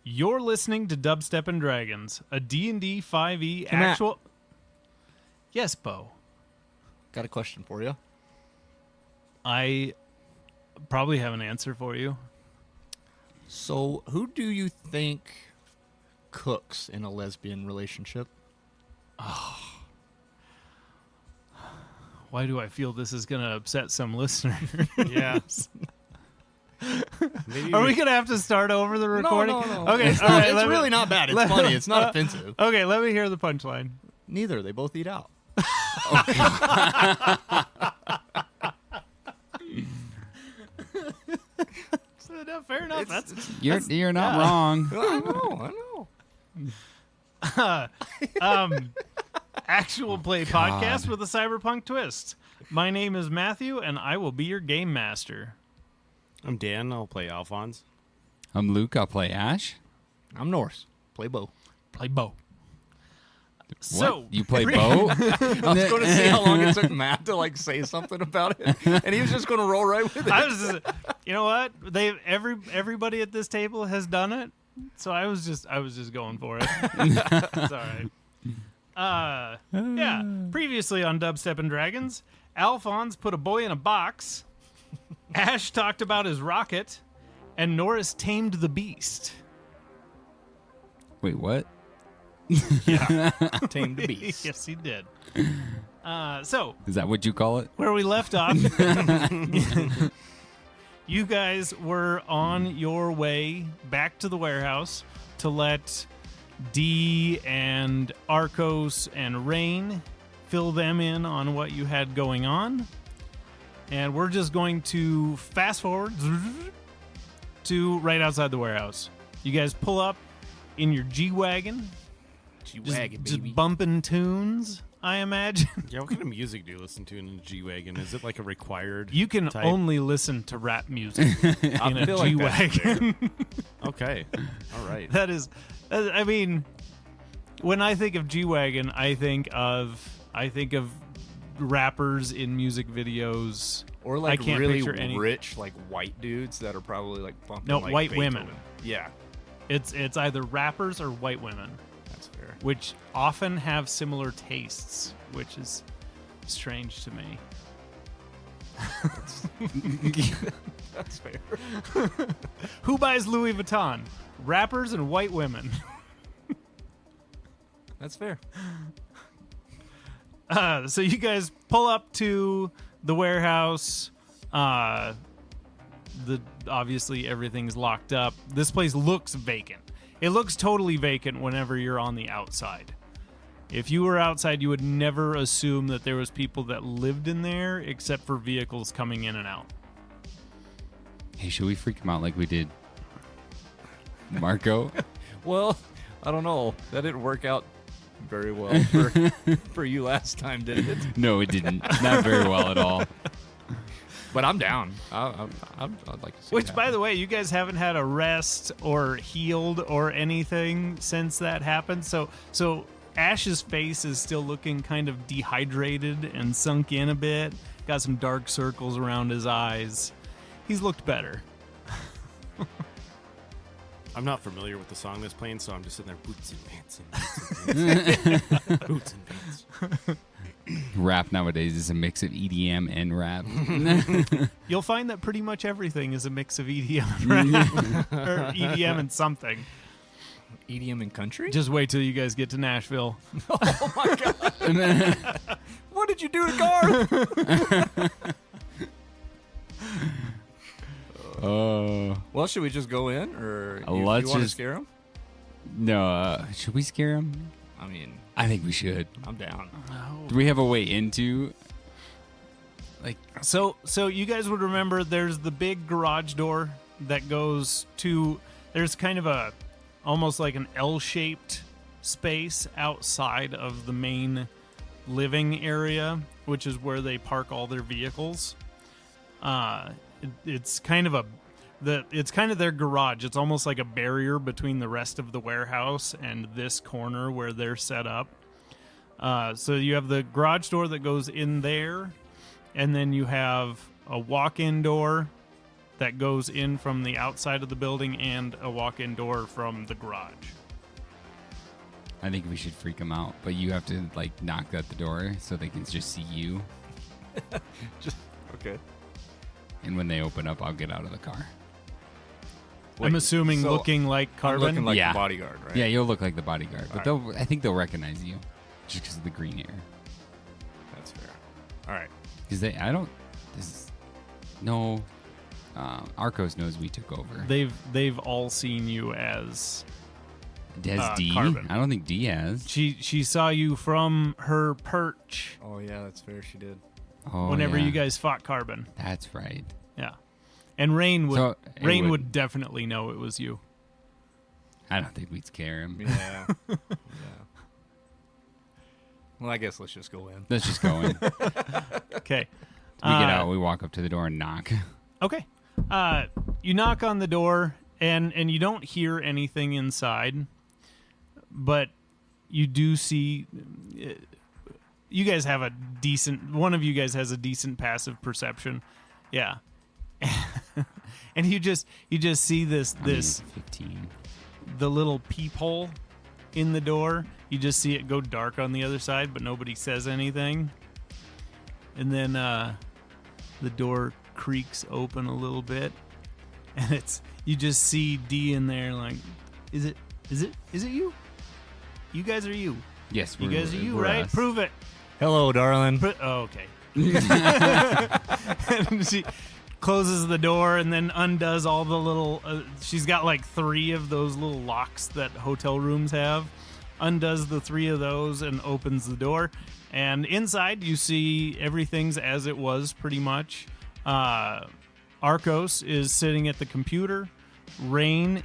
You're listening to Dubstep and Dragons, a D&D 5e actual... Yes, Bo. Got a question for you. I probably have an answer for you. So, who do you think cooks in a lesbian relationship? Oh. Why do I feel this is going to upset some listeners? Yeah. Are we going to have to start over the recording? No. Okay, it's all right. It's really not bad. It's funny. It's not offensive. Okay, let me hear the punchline. Neither. They both eat out. Fair enough. You're not wrong. I know. Actual play podcast with a cyberpunk twist. My name is Matthew, and I will be your game master. I'm Dan. I'll play Alphonse. I'm Luke. I'll play Ash. I'm Norse. Play Bo. Play Bo. What? So You play Bo? I was going to see how long it took Matt to say something about it, and he was just going to roll right with it. I was just, you know what? Everybody at this table has done it, so I was just going for it. It's all right. Yeah. Previously on Dubstep and Dragons, Alphonse put a boy in a box. Ash talked about his rocket, and Norris tamed the beast. Wait, what? Yeah, Tamed the beast. Yes, he did. So Is that what you call it? where we left off, you guys were on your way back to the warehouse to let Dee and Arcos and Rain fill them in on what you had going on. And we're just going to fast forward to right outside the warehouse. You guys pull up in your G-Wagon. G-Wagon, Just baby. bumping tunes, I imagine. Yeah, what kind of music do you listen to in a G-Wagon? Is it like a required You can type? only listen to rap music I in a feel like that's G-Wagon. Okay. All right. That is, I mean, when I think of G-Wagon, I think of rappers in music videos. Or I can't really picture any. rich, white dudes that are probably bumping. No, white Beethoven. women. Yeah, It's either rappers or white women, that's fair. which often have similar tastes, which is strange to me. That's fair. Who buys Louis Vuitton? Rappers and white women. That's fair. So you guys pull up to the warehouse. Obviously everything's locked up. This place looks vacant. It looks totally vacant whenever you're on the outside. If you were outside, you would never assume that there was people that lived in there, except for vehicles coming in and out. Hey, should we freak him out like we did Marco? Well, I don't know. That didn't work out very well for you last time, did it? No, it didn't. Not very well at all. But I'm down. I'd like to see. Which, by the way, you guys haven't had a rest or healed or anything since that happened. So Ash's face is still looking kind of dehydrated and sunk in a bit. Got some dark circles around his eyes. He's looked better. I'm not familiar with the song that's playing, so I'm just sitting there, boots and pants and boots and pants. Rap nowadays is a mix of EDM and rap. You'll find that pretty much everything is a mix of EDM and rap. Or EDM and something. EDM and country? Just wait till you guys get to Nashville. Oh my god! What did you do to Garth? Well, should we just go in, or you Let's want to just- scare him? No, should we scare him? I mean, I think we should. I'm down. Do we have a way into? So you guys would remember there's the big garage door that goes to, there's kind of a, almost like an L-shaped space outside of the main living area, which is where they park all their vehicles. It's kind of it's kind of their garage. It's almost like a barrier between the rest of the warehouse and this corner where they're set up. So you have the garage door that goes in there, and then you have a walk-in door that goes in from the outside of the building and a walk-in door from the garage. I think we should freak them out, but you have to like knock at the door so they can just see you. Okay. And when they open up, I'll get out of the car. Wait, I'm assuming so looking like I'm Carbon. looking like Yeah. the bodyguard, right? Yeah, you'll look like the bodyguard, but All I think they'll recognize you just because of the green hair. That's fair. All right. Because Arcos knows we took over. They've all seen you as Has D? Carbon. I don't think D has. she saw you from her perch Oh yeah, that's fair. She did. Oh, whenever yeah. you guys fought Carbon. That's right. Yeah. And Rain would So, it would. would definitely know it was you. I don't think we'd scare him. Yeah. Yeah. Well, I guess let's just go in. Let's just go in. Okay. We get out, we walk up to the door and knock. Okay. You knock on the door and you don't hear anything inside, but you do see. You guys have one of you guys has a decent passive perception, yeah. And you just see this 15. the little peephole in the door. You just see it go dark on the other side, but nobody says anything. And then the door creaks open a little bit, and you just see D in there like, is it you? You guys are you. Yes, You guys are you, we're right? us. Prove it. Hello, darling. Oh, okay. And she closes the door and then undoes all the little. She's got like 3 of those little locks that hotel rooms have. Undoes the 3 of those and opens the door. And inside, you see everything's as it was, pretty much. Arcos is sitting at the computer. Rain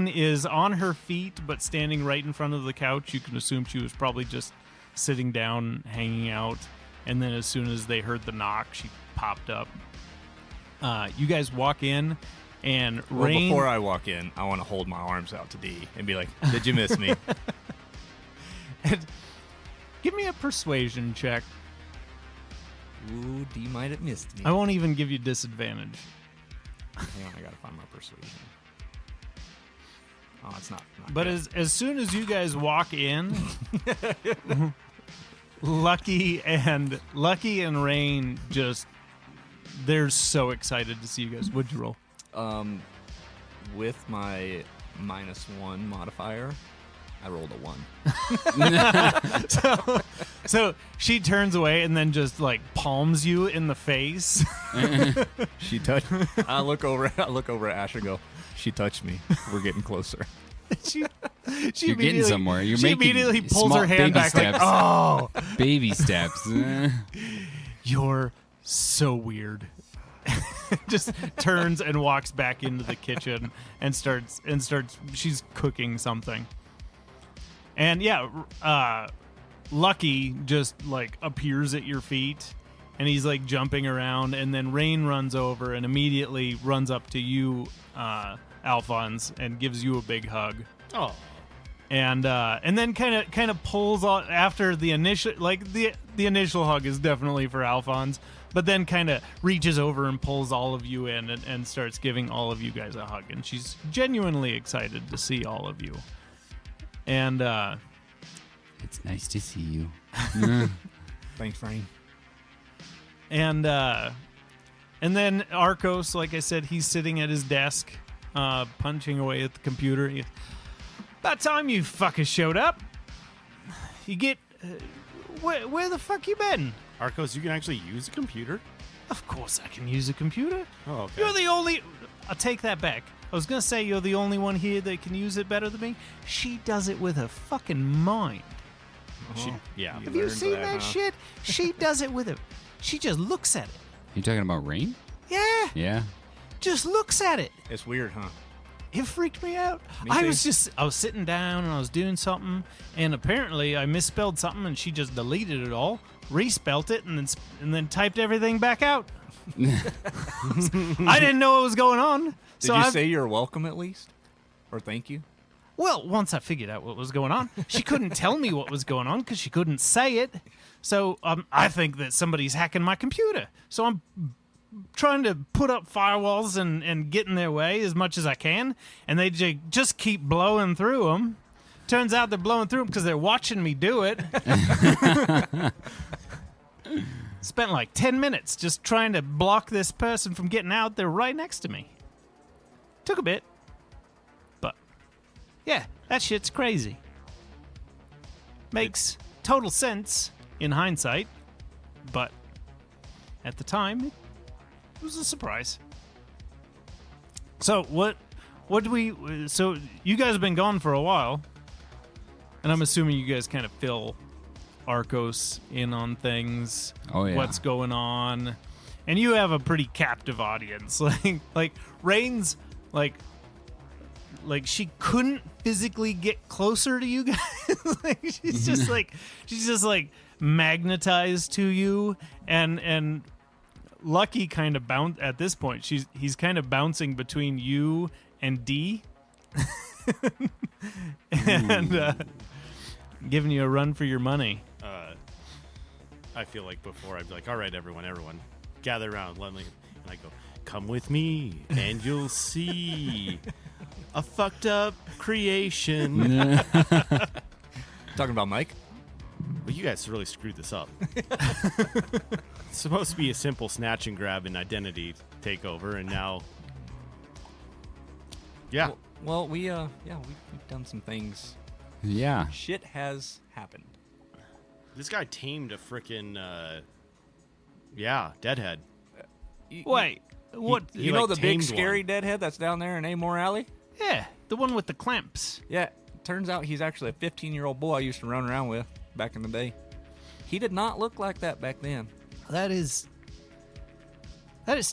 is on her feet, but standing right in front of the couch. You can assume she was probably just sitting down, hanging out. And then as soon as they heard the knock, she popped up. You guys walk in, and Well, Rain... before I walk in, I want to hold my arms out to D and be like, "Did you miss me?" Give me a persuasion check. Ooh, D might have missed me. I won't even give you disadvantage. Hang on, I gotta find my persuasion. Oh, it's not But good. as soon as you guys walk in, Lucky and Rain they're so excited to see you guys. What'd you roll? With my -1 modifier, I rolled a 1. So she turns away and then just like palms you in the face. She touched. I look over at Ash and go, "She touched me. We're getting closer." she You're getting immediately- somewhere. You're she making immediately pulls small her hand baby back like, steps. "Oh, Baby steps. you're so weird." Just turns and walks back into the kitchen and starts she's cooking something. And yeah, Lucky just like appears at your feet and he's like jumping around, and then Rain runs over and immediately runs up to you, Alphonse, and gives you a big hug. Oh, And then kind of pulls on after the initial, like the initial hug is definitely for Alphonse, but then kind of reaches over and pulls all of you in and starts giving all of you guys a hug, and she's genuinely excited to see all of you. And It's nice to see you. Thanks, Rain. and then Arcos, like I said, he's sitting at his desk, punching away at the computer. About time you fuckers showed up. You get... where the fuck you been? Arcos, you can actually use a computer? Of course I can use a computer. Oh, okay. You're the only... I'll take that back. I was going to say you're the only one here that can use it better than me. She does it with her fucking mind. Yeah. Have you learned seen that, that huh? shit? She does it with it. She just looks at it. You talking about Rain? Yeah, Yeah. just looks at it. It's weird, huh? It freaked me out. Me I too. was sitting down and I was doing something, and apparently I misspelled something, and she just deleted it all, respelt it, and then typed everything back out. I didn't know what was going on. Did you say you're welcome at least, or thank you? Well, once I figured out what was going on, she couldn't tell me what was going on because she couldn't say it. So I think that somebody's hacking my computer. So I'm trying to put up firewalls and get in their way as much as I can, and they just keep blowing through them. Turns out they're blowing through them because they're watching me do it. Spent like 10 minutes just trying to block this person from getting out. They're right next to me. Took a bit. But, yeah, that shit's crazy. Makes total sense in hindsight. But at the time, it was a surprise. So, what do we... So, you guys have been gone for a while. And I'm assuming you guys kind of fill Arcos in on things. Oh, yeah. What's going on. And you have a pretty captive audience. Like Rain's like she couldn't physically get closer to you guys. She's just like magnetized to you, and Lucky kind of at this point. He's kind of bouncing between you and D. And giving you a run for your money. I feel like before I'd be like, all right, everyone, gather around. And I go, come with me, and you'll see a fucked up creation. Talking about Mike? Well, you guys really screwed this up. It's supposed to be a simple snatch and grab and identity takeover, and now... Yeah. Well, we've done some things. Yeah. Shit has happened. This guy tamed a frickin' deadhead. Wait, what? You know the big scary deadhead that's down there in Amore Alley? Yeah, the one with the clamps. Yeah, turns out he's actually a 15-year-old boy I used to run around with back in the day. He did not look like that back then. That is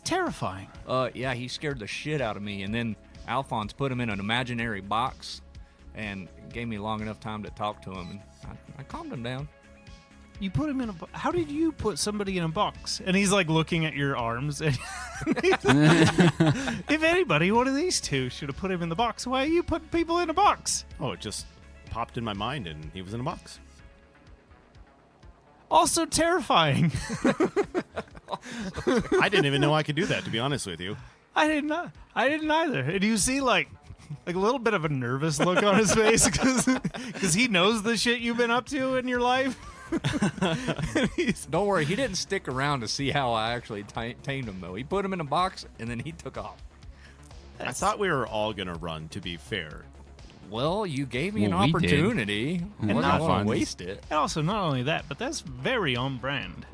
terrifying. Yeah, he scared the shit out of me, and then Alphonse put him in an imaginary box and gave me long enough time to talk to him, and I calmed him down. You put him in how did you put somebody in a box? And he's like looking at your arms. And if anybody, one of these two should have put him in the box. Why are you putting people in a box? Oh, it just popped in my mind, and he was in a box. Also terrifying. I didn't even know I could do that, to be honest with you. I didn't either. And you see like a little bit of a nervous look on his face because he knows the shit you've been up to in your life. Don't worry, he didn't stick around to see how I actually tamed him, though. He put him in a box, and then he took off. I thought we were all going to run, to be fair. Well, you gave me an Well, we did. opportunity. And I not don't want fun. to waste it. And also, not only that, but that's very on brand.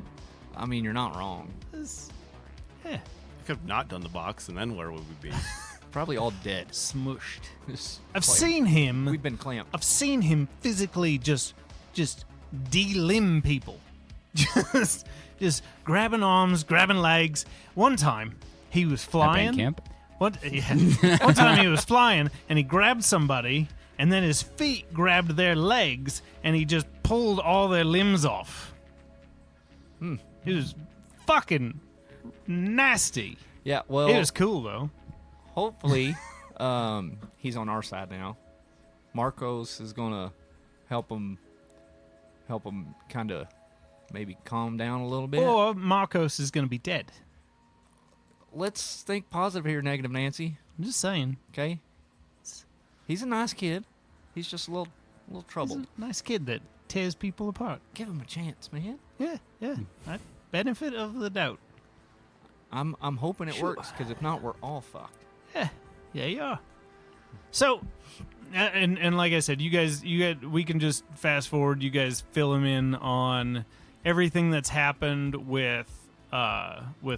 I mean, you're not wrong. I could have not done the box, and then where would we be? Probably all dead. Smushed. Just I've clamped. seen him. We've been clamped. I've seen him physically just de-limb people. just grabbing arms, grabbing legs. One time he was At flying. band camp? One time he was flying and he grabbed somebody and then his feet grabbed their legs and he just pulled all their limbs off. It was fucking nasty. Yeah, well, It was cool though. hopefully he's on our side now. Marcos is going to help him kind of maybe calm down a little bit. Or Marcos is going to be dead. Let's think positive here, Negative Nancy. I'm just saying. Okay? He's a nice kid. He's just a little He's troubled. a nice kid that tears people apart. Give him a chance, man. Yeah. Benefit of the doubt. I'm hoping it Sure. works, because if not, we're all fucked. Yeah, you are. So, and like I said, we can just fast forward. You guys fill him in on everything that's happened with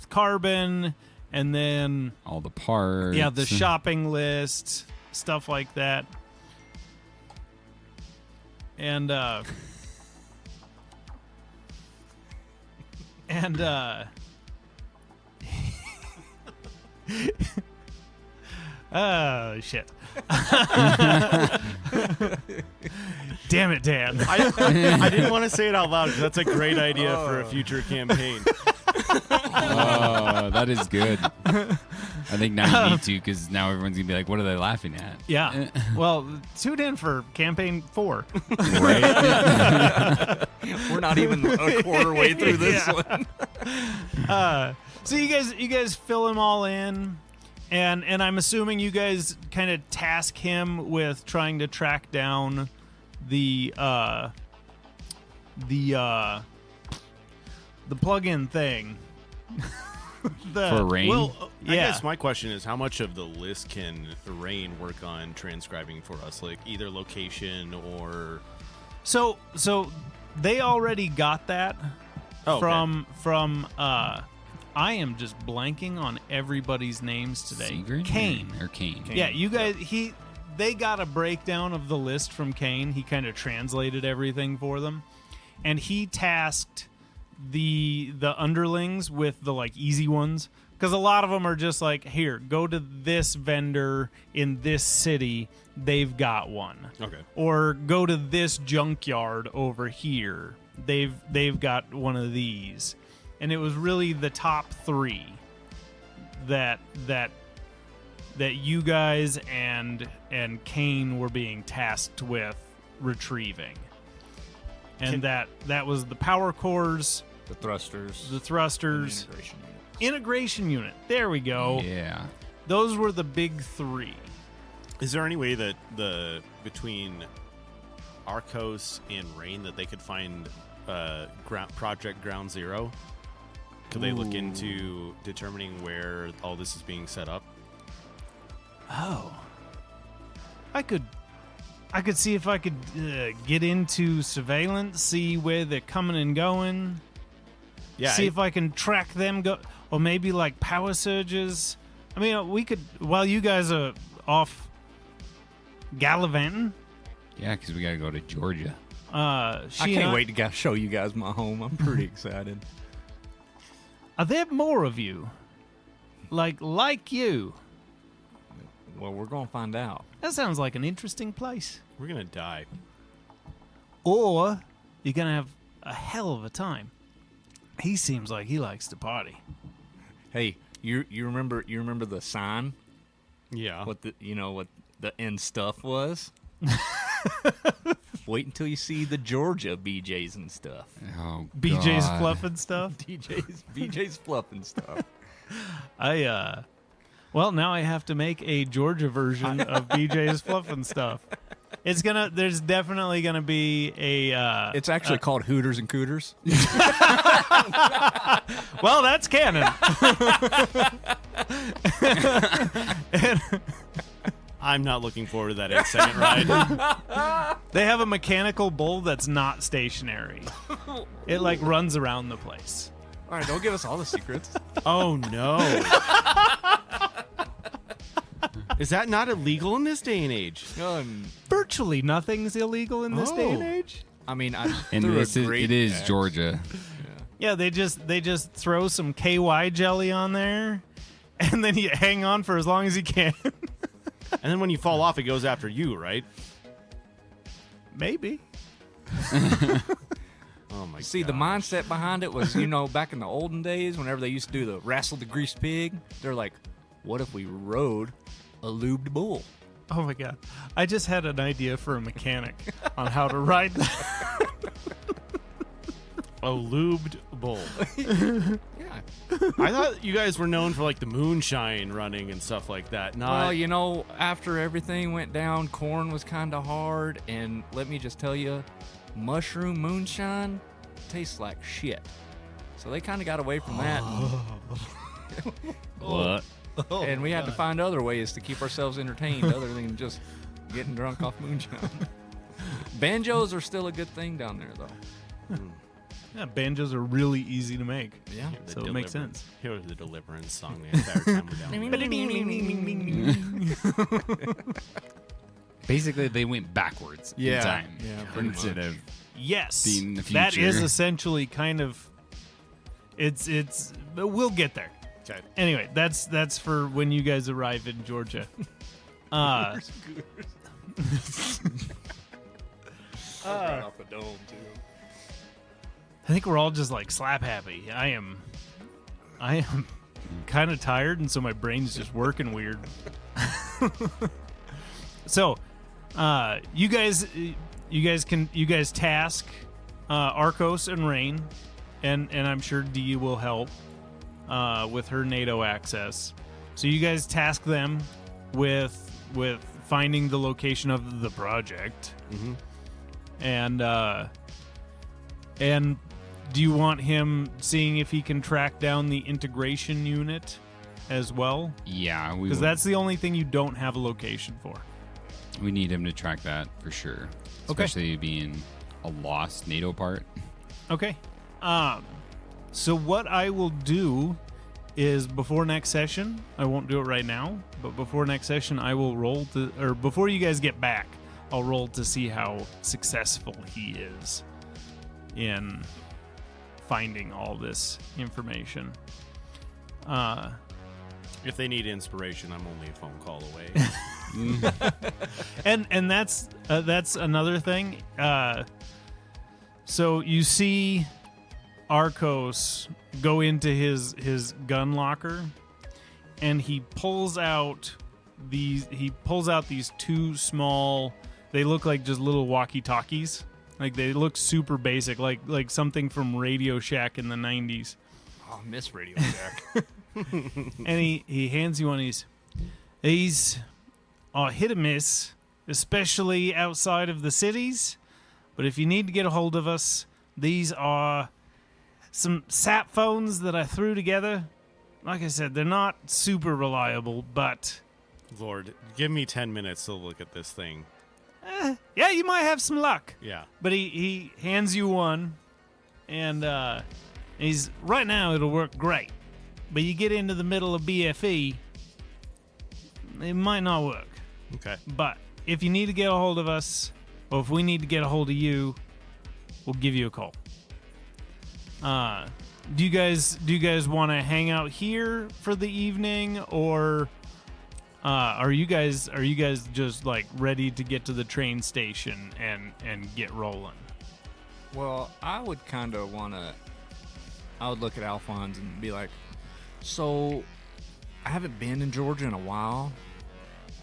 Carbon, and then All the parts. the shopping list, stuff like that, and oh shit. Damn it, Dan. I didn't want to say it out loud because that's a great idea for a future campaign. Oh, that is good. I think now you need to, because now everyone's going to be like, what are they laughing at? Yeah. Well, tune in for campaign 4. Right? We're not even a quarter way through this one. So you guys fill him all in, and I'm assuming you guys kind of task him with trying to track down the plug-in thing. For Rain? Well, I Yeah. guess my question is, how much of the list can Rain work on transcribing for us? Like either location or... So they already got that Oh, okay. from I am just blanking on everybody's names today. Sigrid? Kane. Or Kane? Yeah, you guys they got a breakdown of the list from Kane. He kind of translated everything for them. And he tasked the underlings with the like easy ones, because a lot of them are just like, here, go to this vendor in this city, they've got one. Okay. Or go to this junkyard over here, they've got one of these. And it was really the top 3 that you guys and Kane were being tasked with retrieving. And that was the power cores, The thrusters. the thrusters, Integration unit. integration unit. There we go. Yeah. Those were the big 3. Is there any way that between Arcos and Rain that they could find Project Ground Zero? Could they look into determining where all this is being set up? Oh. I could see if I could get into surveillance, see where they're coming and going. Yeah. See if I can track them, or maybe like power surges. I mean, we could, while you guys are off gallivanting. Yeah, because we got to go to Georgia. I can't wait to show you guys my home. I'm pretty excited. Are there more of you? Like you? Well, we're going to find out. That sounds like an interesting place. We're going to die. Or you're going to have a hell of a time. He seems like he likes to party. Hey, you remember the sign? Yeah. What the end stuff was? Wait until you see the Georgia BJs and stuff. Oh, BJ's God. fluffing stuff. BJ's fluffing stuff. Well, now I have to make a Georgia version of BJ's fluffing stuff. There's definitely gonna be a. It's actually called Hooters and Cooters. Well, that's canon. I'm not looking forward to that 8-second ride. They have a mechanical bull that's not stationary. It like runs around the place. All right, don't give us all the secrets. Oh, no. Is that not illegal in this day and age? Virtually nothing's illegal in this day and age. I mean, And it is Georgia. Yeah, they just throw some KY jelly on there, and then you hang on for as long as you can. And then when you fall off, it goes after you, right? Maybe. Oh, my God. See, the mindset behind it was, back in the olden days, whenever they used to do the wrestle the greased pig, they're like, what if we rode a lubed bull? Oh my God! I just had an idea for a mechanic on how to ride. A lubed bull. Yeah. I thought you guys were known for like the moonshine running and stuff like that. Not Well, after everything went down, corn was kind of hard, and let me just tell you, mushroom moonshine tastes like shit. So they kind of got away from that. what? And we had to find other ways to keep ourselves entertained other than just getting drunk off moonshine. Banjos are still a good thing down there, though. Yeah, banjos are really easy to make. Yeah. So it makes sense. Here's the Deliverance song the entire time we're down there. Basically, they went backwards in time. Yeah, pretty instead much. of Yes, Being the that is future. essentially kind of. It's. But we'll get there. Okay. Anyway, that's for when you guys arrive in Georgia. Right off the dome, too. I think we're all just like slap happy. I am kind of tired, and so my brain's just working weird. So, you guys task Arcos and Rain, and I'm sure D will help. with her NATO access. So you guys task them with finding the location of the project. Mm-hmm. And do you want him seeing if he can track down the integration unit as well? Yeah, we Because that's the only thing you don't have a location for. we need him to track that for sure. Okay. Especially being a lost NATO part. Okay. So what I will do is before next session, I won't do it right now, but before next session, I will roll to, or before you guys get back, I'll roll to see how successful he is in finding all this information. If they need inspiration, I'm only a phone call away. And that's another thing. So you see Arcos go into his gun locker, and he pulls out these two small. They look like just little walkie-talkies. Like they look super basic, like something from Radio Shack in the 90s. Oh, I miss Radio Shack. And he hands you one of these are hit or miss, especially outside of the cities. But if you need to get a hold of us, these are some sat phones that I threw together. Like I said, they're not super reliable, but Lord, give me 10 minutes to look at this thing. yeah, you might have some luck. Yeah. But he hands you one, and he's right now it'll work great. But you get into the middle of BFE, it might not work. Okay. But if you need to get a hold of us, or if we need to get a hold of you, we'll give you a call. Do you guys want to hang out here for the evening, or are you guys just like ready to get to the train station and get rolling? Well, I would kind of want to. I would look at Alphonse and be like, so I haven't been in Georgia in a while,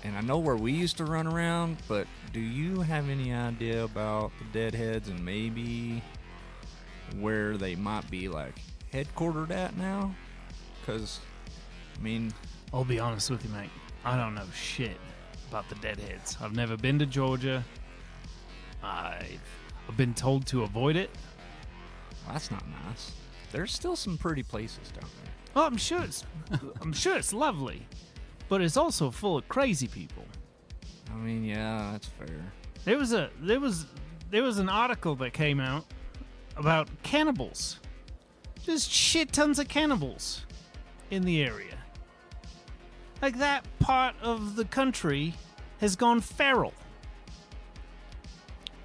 and I know where we used to run around, but do you have any idea about the Deadheads and maybe where they might be like headquartered at now? Because, I mean, I'll be honest with you, mate. I don't know shit about the Deadheads. I've never been to Georgia. I've been told to avoid it. well, that's not nice. There's still some pretty places down there. Oh, I'm sure it's lovely, but it's also full of crazy people. I mean, yeah, that's fair. There was an article that came out about cannibals. Just shit tons of cannibals in the area. Like that part of the country has gone feral.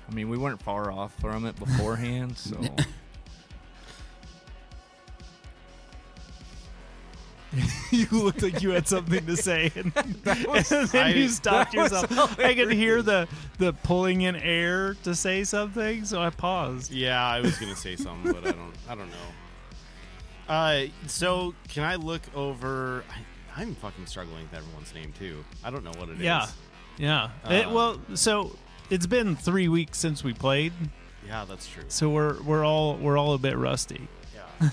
I mean, we weren't far off from it beforehand, so You looked like you had something to say, and, was- and then you stopped that was yourself. I could hear the pulling in air to say something, so I paused. Yeah, I was gonna say something, but I don't know. So can I look over? I'm fucking struggling with everyone's name too. I don't know what it is. Yeah. Well, so it's been 3 weeks since we played, Yeah, that's true. so we're all a bit rusty. Yeah.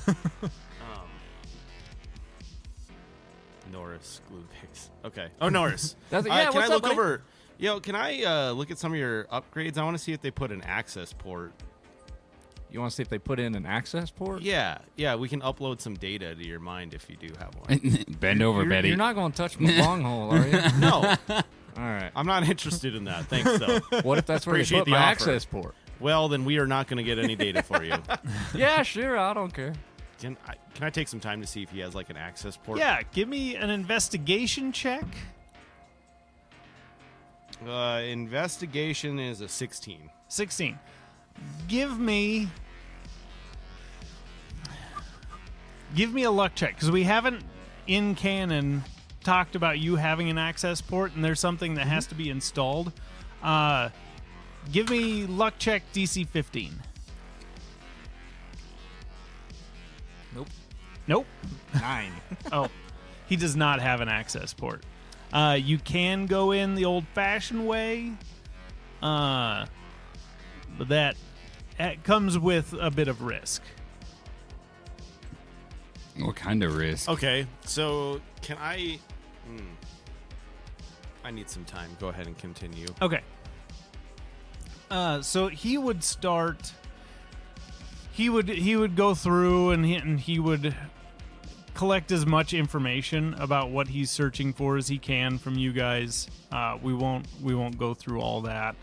Norris Gluvix. Okay. Oh, Norris. That's, Can what's I up, look buddy? over? Yo, can I look at some of your upgrades? I want to see if they put an access port. You want to see if they put in an access port? Yeah, we can upload some data to your mind if you do have one. Bend over, Betty. You're not going to touch my long hole, are you? No, All right. I'm not interested in that. Thanks, though. What if that's where you Appreciate put the my offer. access port? Well, then we are not going to get any data for you. Yeah, sure. I don't care. Can I take some time to see if he has like an access port? Yeah, give me an investigation check. Investigation is a 16. 16. Give me a luck check, because we haven't in canon talked about you having an access port, and there's something that has to be installed. Give me luck check DC 15. Nope. 9. Oh, he does not have an access port. You can go in the old-fashioned way, but that comes with a bit of risk. What kind of risk? Okay, so can I... I need some time. Go ahead and continue. Okay. So he would start. He would go through and he would collect as much information about what he's searching for as he can from you guys. We won't go through all that.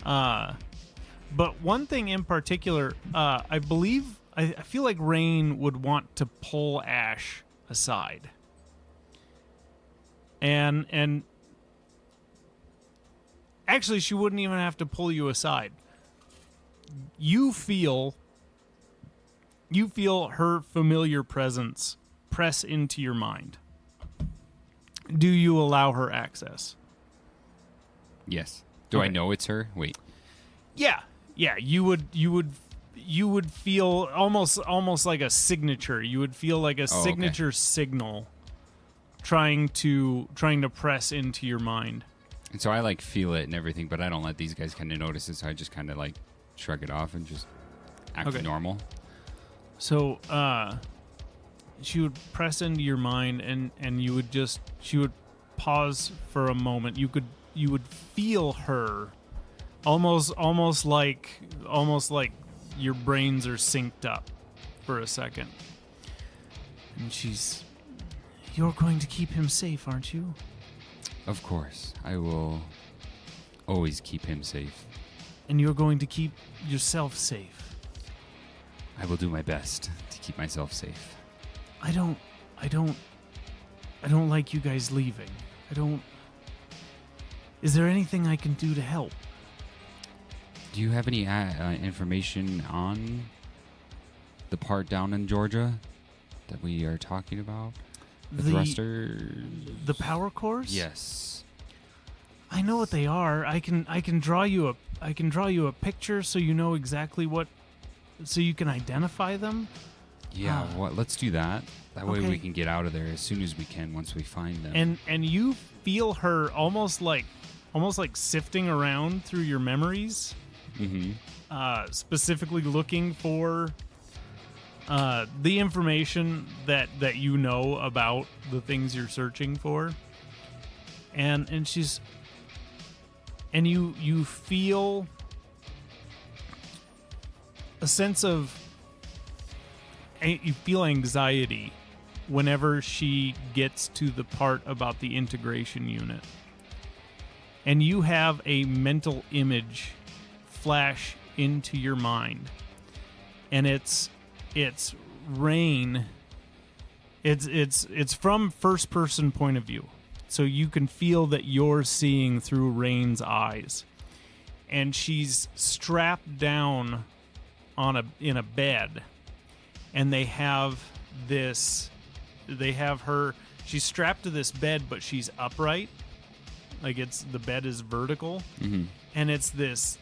But one thing in particular, I believe I feel like Rain would want to pull Ash aside. And actually, she wouldn't even have to pull you aside. You feel her familiar presence press into your mind. Do you allow her access? Yes. Do I know it's her? Wait. Yeah. You would feel almost like a signature. You would feel like a signature signal trying to press into your mind. And so I like feel it and everything, but I don't let these guys kind of notice it. So I just kind of like shrug it off and just act normal. So she would press into your mind, and she would pause for a moment. You would feel her almost like your brains are synced up for a second. And you're going to keep him safe, aren't you? Of course. I will always keep him safe. And you're going to keep yourself safe. I will do my best to keep myself safe. I don't like you guys leaving. Is there anything I can do to help? Do you have any information on the part down in Georgia that we are talking about? The thrusters? The power cores? Yes. I know what they are. I can draw you a picture so you know exactly so you can identify them. Yeah, let's do that. That way we can get out of there as soon as we can once we find them. And you feel her almost like sifting around through your memories. Mm-hmm. Specifically looking for the information that you know about the things you're searching for. And you feel a sense of anxiety whenever she gets to the part about the integration unit. And you have a mental image flash into your mind. And it's Rain. It's from first person point of view. So you can feel that you're seeing through Rain's eyes. And she's strapped down in a bed. And she's strapped to this bed, but she's upright. Like the bed is vertical. Mm-hmm. And it's this,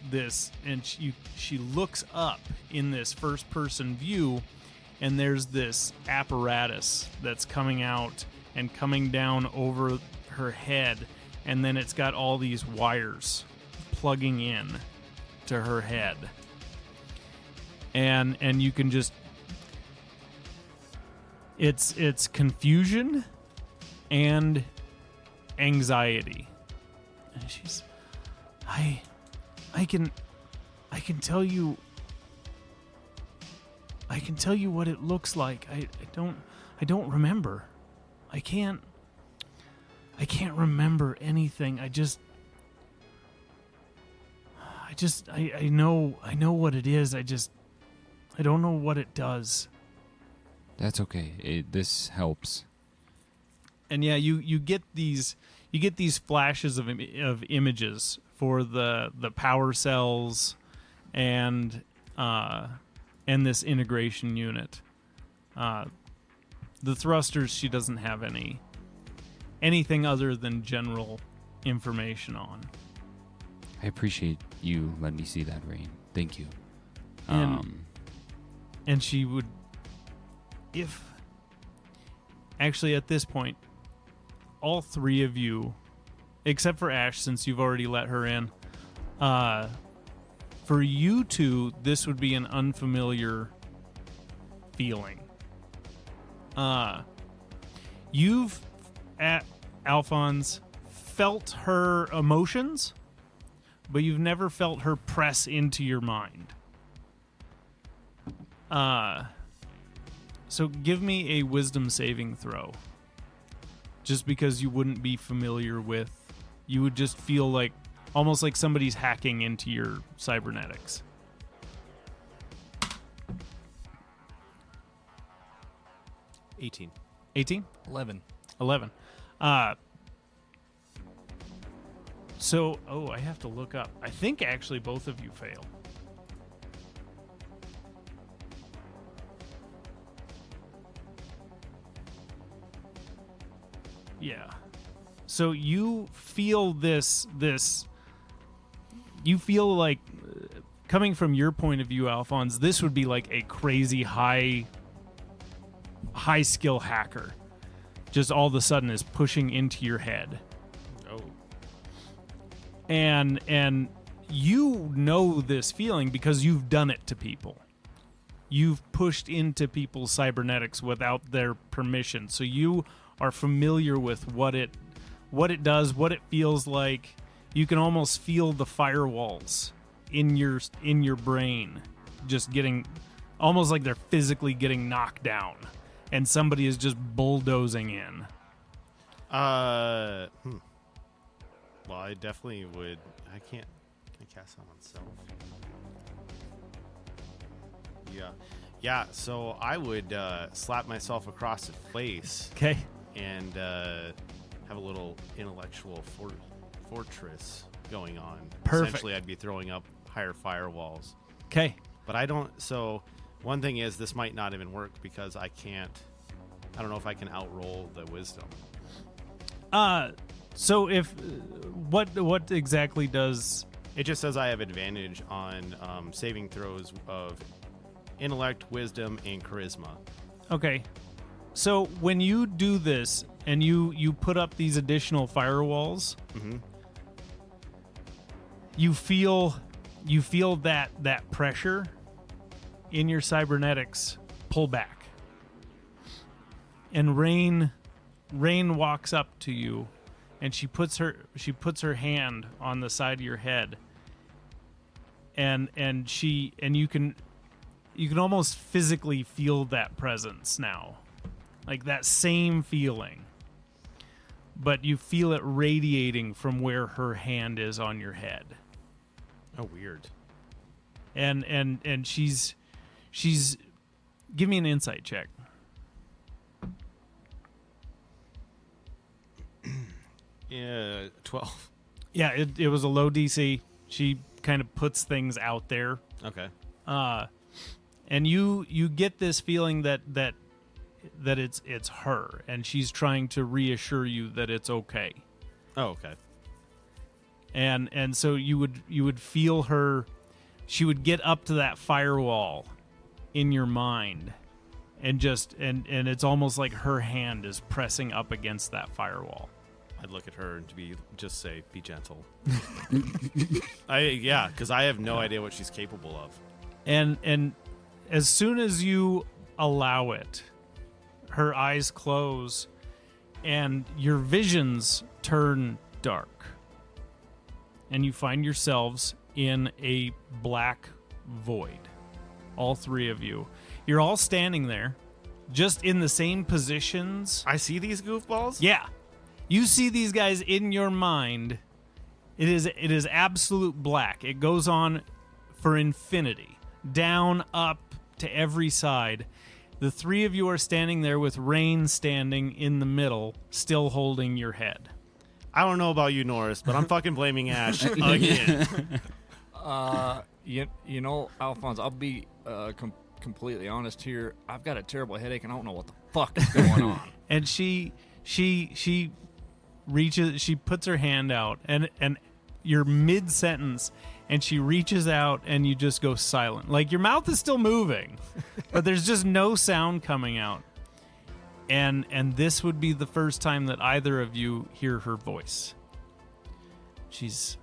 and she looks up in this first person view, and there's this apparatus that's coming out and coming down over her head, and then it's got all these wires plugging in to her head. And you can just, it's confusion and anxiety. And she's, I can tell you what it looks like. I don't remember. I can't remember anything. I know what it is. I don't know what it does. That's okay. This helps. And yeah, you get these flashes of images for the power cells and this integration unit. The thrusters she doesn't have anything other than general information on. I appreciate you letting me see that, Rain. Thank you. And she would, actually at this point, all three of you, except for Ash, since you've already let her in, for you two, this would be an unfamiliar feeling. You've, at Alphonse, felt her emotions, but you've never felt her press into your mind. So give me a wisdom saving throw. Just because you wouldn't be familiar with, you would just feel like, almost like somebody's hacking into your cybernetics. 18. 18? 11. 11. So, I have to look up. I think actually both of you fail. Yeah. So you feel this you feel like, coming from your point of view, Alphonse, this would be like a crazy high skill hacker. Just all of a sudden is pushing into your head. Oh. And you know this feeling because you've done it to people. You've pushed into people's cybernetics without their permission. So you are familiar with what it does, what it feels like. You can almost feel the firewalls in your brain just getting almost like they're physically getting knocked down and somebody is just bulldozing in. Well, I definitely would. I can't. Can I cast that on self? Yeah. So I would slap myself across the face. Okay. And have a little intellectual fortress going on. Perfect. Essentially, I'd be throwing up higher firewalls. Okay. But I don't. So one thing is, this might not even work because I can't. I don't know if I can outroll the wisdom. So if what exactly does It just says I have advantage on saving throws of intellect, wisdom, and charisma. Okay. So when you do this and you put up these additional firewalls, Mm-hmm. you feel that pressure in your cybernetics pull back. And Rain walks up to you and she puts her hand on the side of your head. And you can almost physically feel that presence now. Like that same feeling. But you feel it radiating from where her hand is on your head. Oh, weird. And she's give me an insight check. Yeah, 12. Yeah, it was a low DC. She kind of puts things out there. Okay. And you get this feeling that it's her and she's trying to reassure you that it's okay. Oh, okay. And so you would feel her. She would get up to that firewall in your mind, and it's almost like her hand is pressing up against that firewall. I'd look at her and just say, "Be gentle." Because I have no idea what she's capable of. And as soon as you allow it, her eyes close, and your visions turn dark, and you find yourselves in a black void. All three of you. You're all standing there, just in the same positions. I see these goofballs? Yeah. You see these guys in your mind. It is absolute black. It goes on for infinity. Down, up, to every side. The three of you are standing there with Rain standing in the middle, still holding your head. I don't know about you, Norris, but I'm fucking blaming Ash again. You know, Alphonse, I'll be completely honest here. I've got a terrible headache, and I don't know what the fuck is going on. And she reaches, she puts her hand out, and you're mid-sentence, and she reaches out, and you just go silent. Like, your mouth is still moving, but there's just no sound coming out. And this would be the first time that either of you hear her voice. It's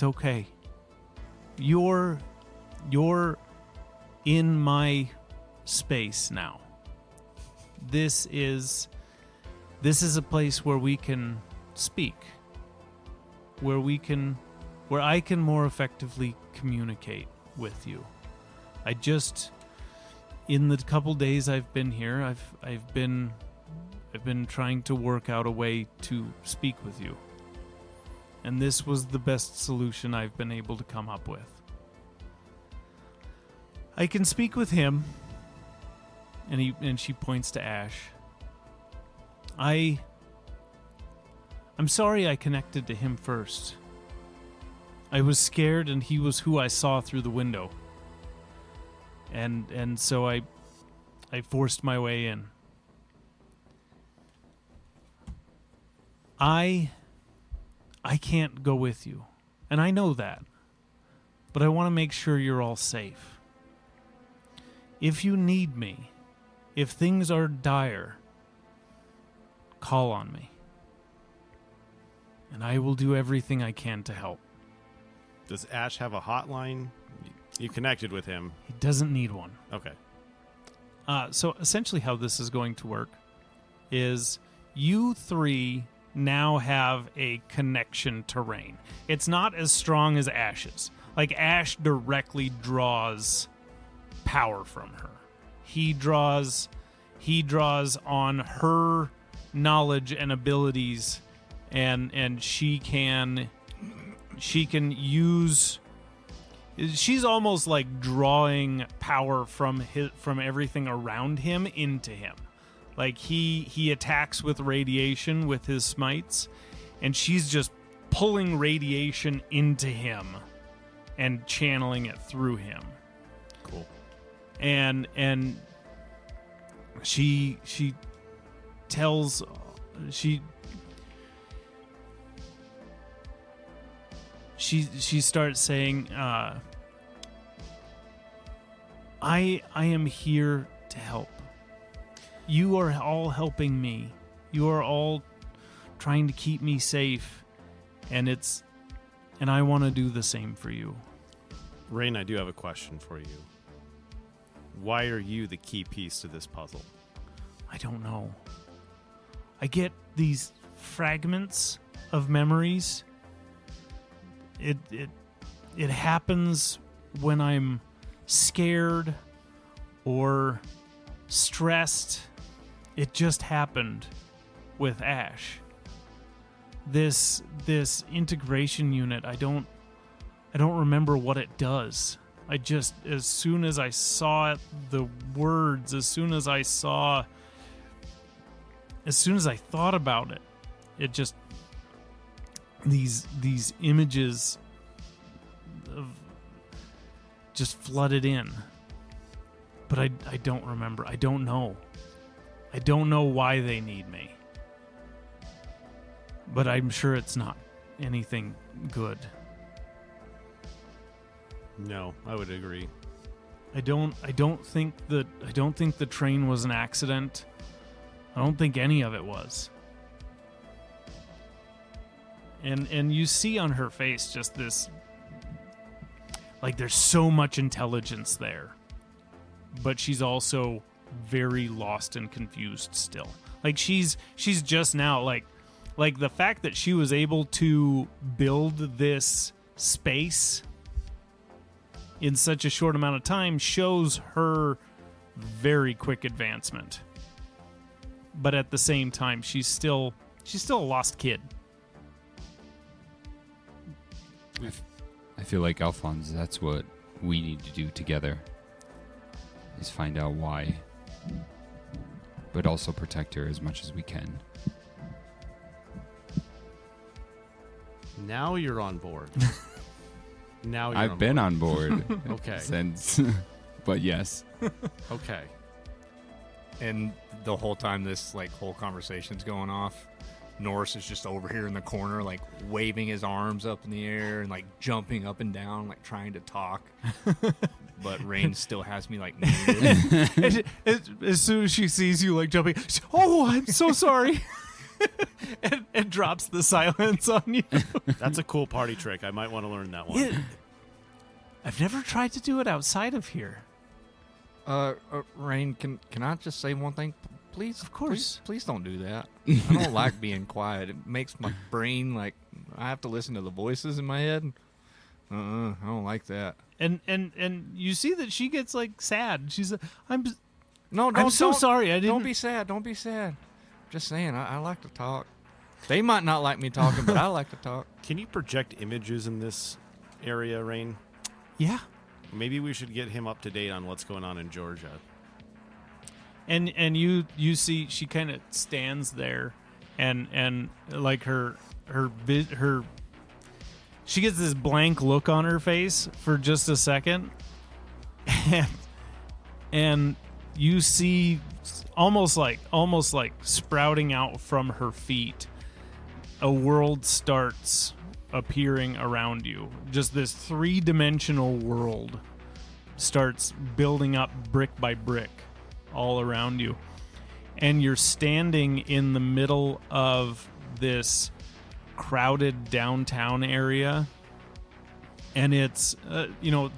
okay. You're in my space now. this is a place where we can speak, where I can more effectively communicate with you. In the couple days I've been here, I've been trying to work out a way to speak with you. And this was the best solution I've been able to come up with. I can speak with him, and she points to Ash. I'm sorry I connected to him first. I was scared, and he was who I saw through the window. And so I forced my way in. I can't go with you, and I know that, but I want to make sure you're all safe. If you need me, if things are dire, call on me, and I will do everything I can to help. Does Ash have a hotline? You connected with him. He doesn't need one. Okay. So essentially how this is going to work is you three now have a connection to Rain. It's not as strong as Ash's. Like, Ash directly draws power from her. He draws on her knowledge and abilities, and she can use. She's almost like drawing power from everything around him into him. Like he attacks with radiation with his smites, and she's just pulling radiation into him and channeling it through him. Cool. And she starts saying, I am here to help. You are all helping me. You are all trying to keep me safe, and I want to do the same for you. Rain, I do have a question for you. Why are you the key piece to this puzzle? I don't know. I get these fragments of memories. It happens when I'm scared or stressed. It just happened with Ash. This integration unit, I don't remember what it does. I just, as soon as I saw it, the words, as soon as I thought about it, it just, these images of just flooded in. But I don't remember. I don't know. I don't know why they need me. But I'm sure it's not anything good. No, I would agree. I don't think the train was an accident. I don't think any of it was. And you see on her face just this, like, there's so much intelligence there, but she's also very lost and confused still. Like, she's just now, like the fact that she was able to build this space in such a short amount of time shows her very quick advancement. But at the same time, she's still a lost kid. I feel like, Alphonse, that's what we need to do together, is find out why, but also protect her as much as we can. Now you're on board. I've been on board. Okay. Since, but yes. Okay. And the whole time this whole conversation's going off, Norris is just over here in the corner, waving his arms up in the air and jumping up and down, trying to talk. But Rain still has me muted. As soon as she sees you jumping, oh, I'm so sorry. and drops the silence on you. That's a cool party trick. I might want to learn that one. I've never tried to do it outside of here. Rain, can I just say one thing? Please, Of course. please don't do that. I don't like being quiet. It makes my brain like I have to listen to the voices in my head. I don't like that. And you see that she gets like sad. She's I'm I'm so sorry. I didn't. Don't be sad. Don't be sad. Just saying, I like to talk. They might not like me talking, but I like to talk. Can you project images in this area, Rain? Yeah. Maybe we should get him up to date on what's going on in Georgia. And you see she kind of stands there, and like her she gets this blank look on her face for just a second, and you see almost like sprouting out from her feet, a world starts appearing around you. Just this 3-dimensional world starts building up brick by brick all around you, and you're standing in the middle of this crowded downtown area, and it's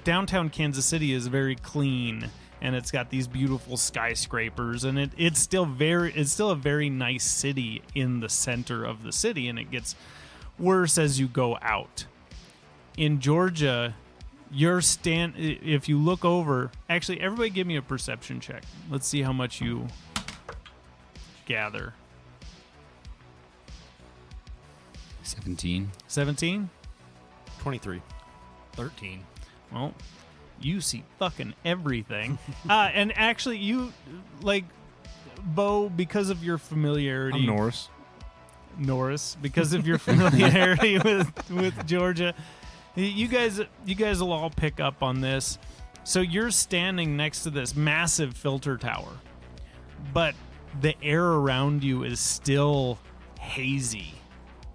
downtown Kansas City is very clean, and it's got these beautiful skyscrapers, and it's still a very nice city in the center of the city, and it gets worse as you go out. In Georgia, if you look over, actually everybody give me a perception check. Let's see how much you gather. 17. 17? 23. 13. Well, you see fucking everything. And actually, you, like, Bo, because of your familiarity... I'm Norris, because of your familiarity with Georgia, you guys will all pick up on this. So you're standing next to this massive filter tower, but the air around you is still hazy.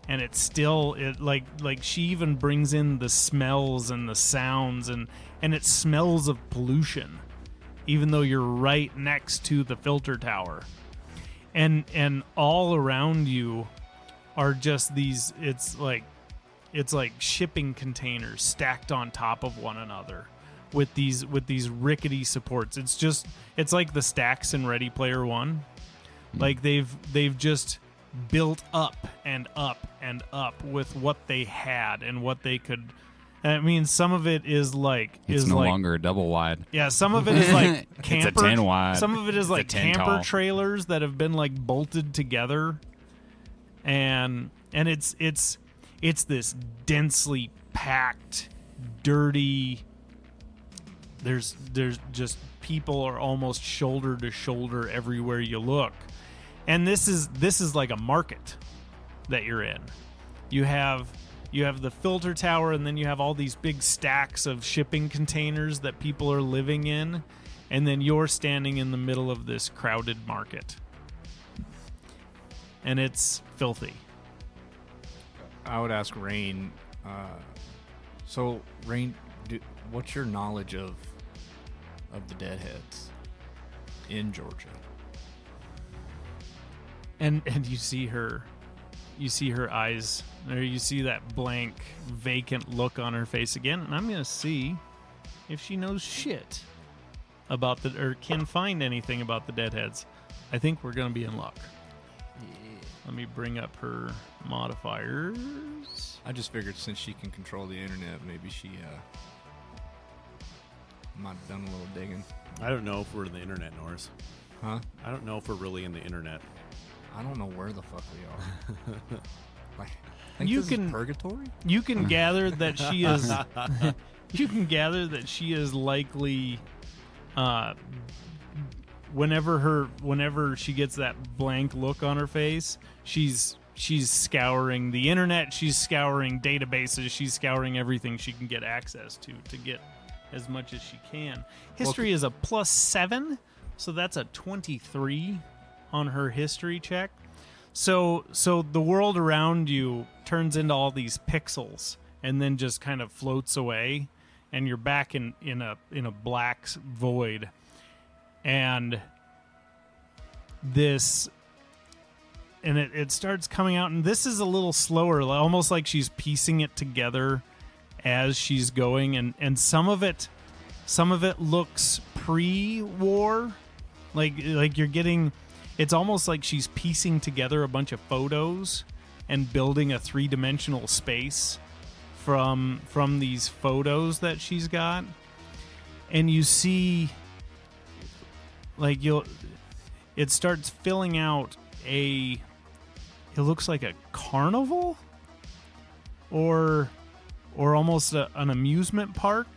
And it's still like she even brings in the smells and the sounds, and it smells of pollution, even though you're right next to the filter tower. And all around you are just these. It's like shipping containers stacked on top of one another with these rickety supports. It's like the stacks in Ready Player One. Like they've just built up and up and up with what they had and what they could. I mean, some of it is like It's no longer a double wide. Yeah, some of it is like camper. It's a 10 wide. Some of it is like It's a 10 camper tall. trailers that have been like bolted together, and it's this densely packed, dirty. There's just people are almost shoulder to shoulder everywhere you look. And this is like a market that you're in. You have the filter tower, and then you have all these big stacks of shipping containers that people are living in, and then you're standing in the middle of this crowded market. And it's filthy. I would ask Rain. So Rain, what's your knowledge of the Deadheads in Georgia? And you see her eyes, or you see that blank, vacant look on her face again, and I'm gonna see if she knows shit about or can find anything about the Deadheads. I think we're gonna be in luck. Let me bring up her modifiers. I just figured since she can control the internet, maybe she might have done a little digging. I don't know if we're in the internet, Norris. Huh? I don't know if we're really in the internet. I don't know where the fuck we are. Like, I think You this can- is purgatory? You can gather that she is. You can gather that she is likely. Whenever she gets that blank look on her face, she's scouring the internet, she's scouring databases, she's scouring everything she can get access to get as much as she can. History is a +7, so that's a 23 on her history check. So the world around you turns into all these pixels and then just kind of floats away, and you're back in a black void. And it starts coming out, and this is a little slower, almost like she's piecing it together as she's going, and some of it looks pre-war, like you're getting. it's almost like she's piecing together a bunch of photos and building a 3-dimensional space from these photos that she's got. And you see, like, it starts filling out it looks like a carnival or almost an amusement park.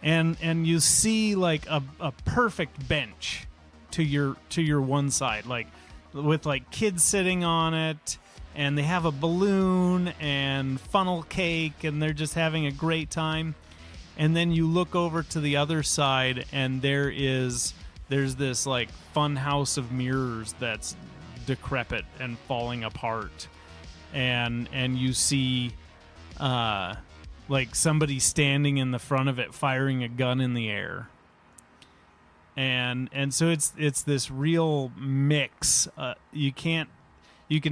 And you see like a perfect bench to your one side, like with like kids sitting on it, and they have a balloon and funnel cake, and they're just having a great time. And then you look over to the other side, and there's this like fun house of mirrors that's decrepit and falling apart, and you see like somebody standing in the front of it firing a gun in the air. And so it's this real mix. You can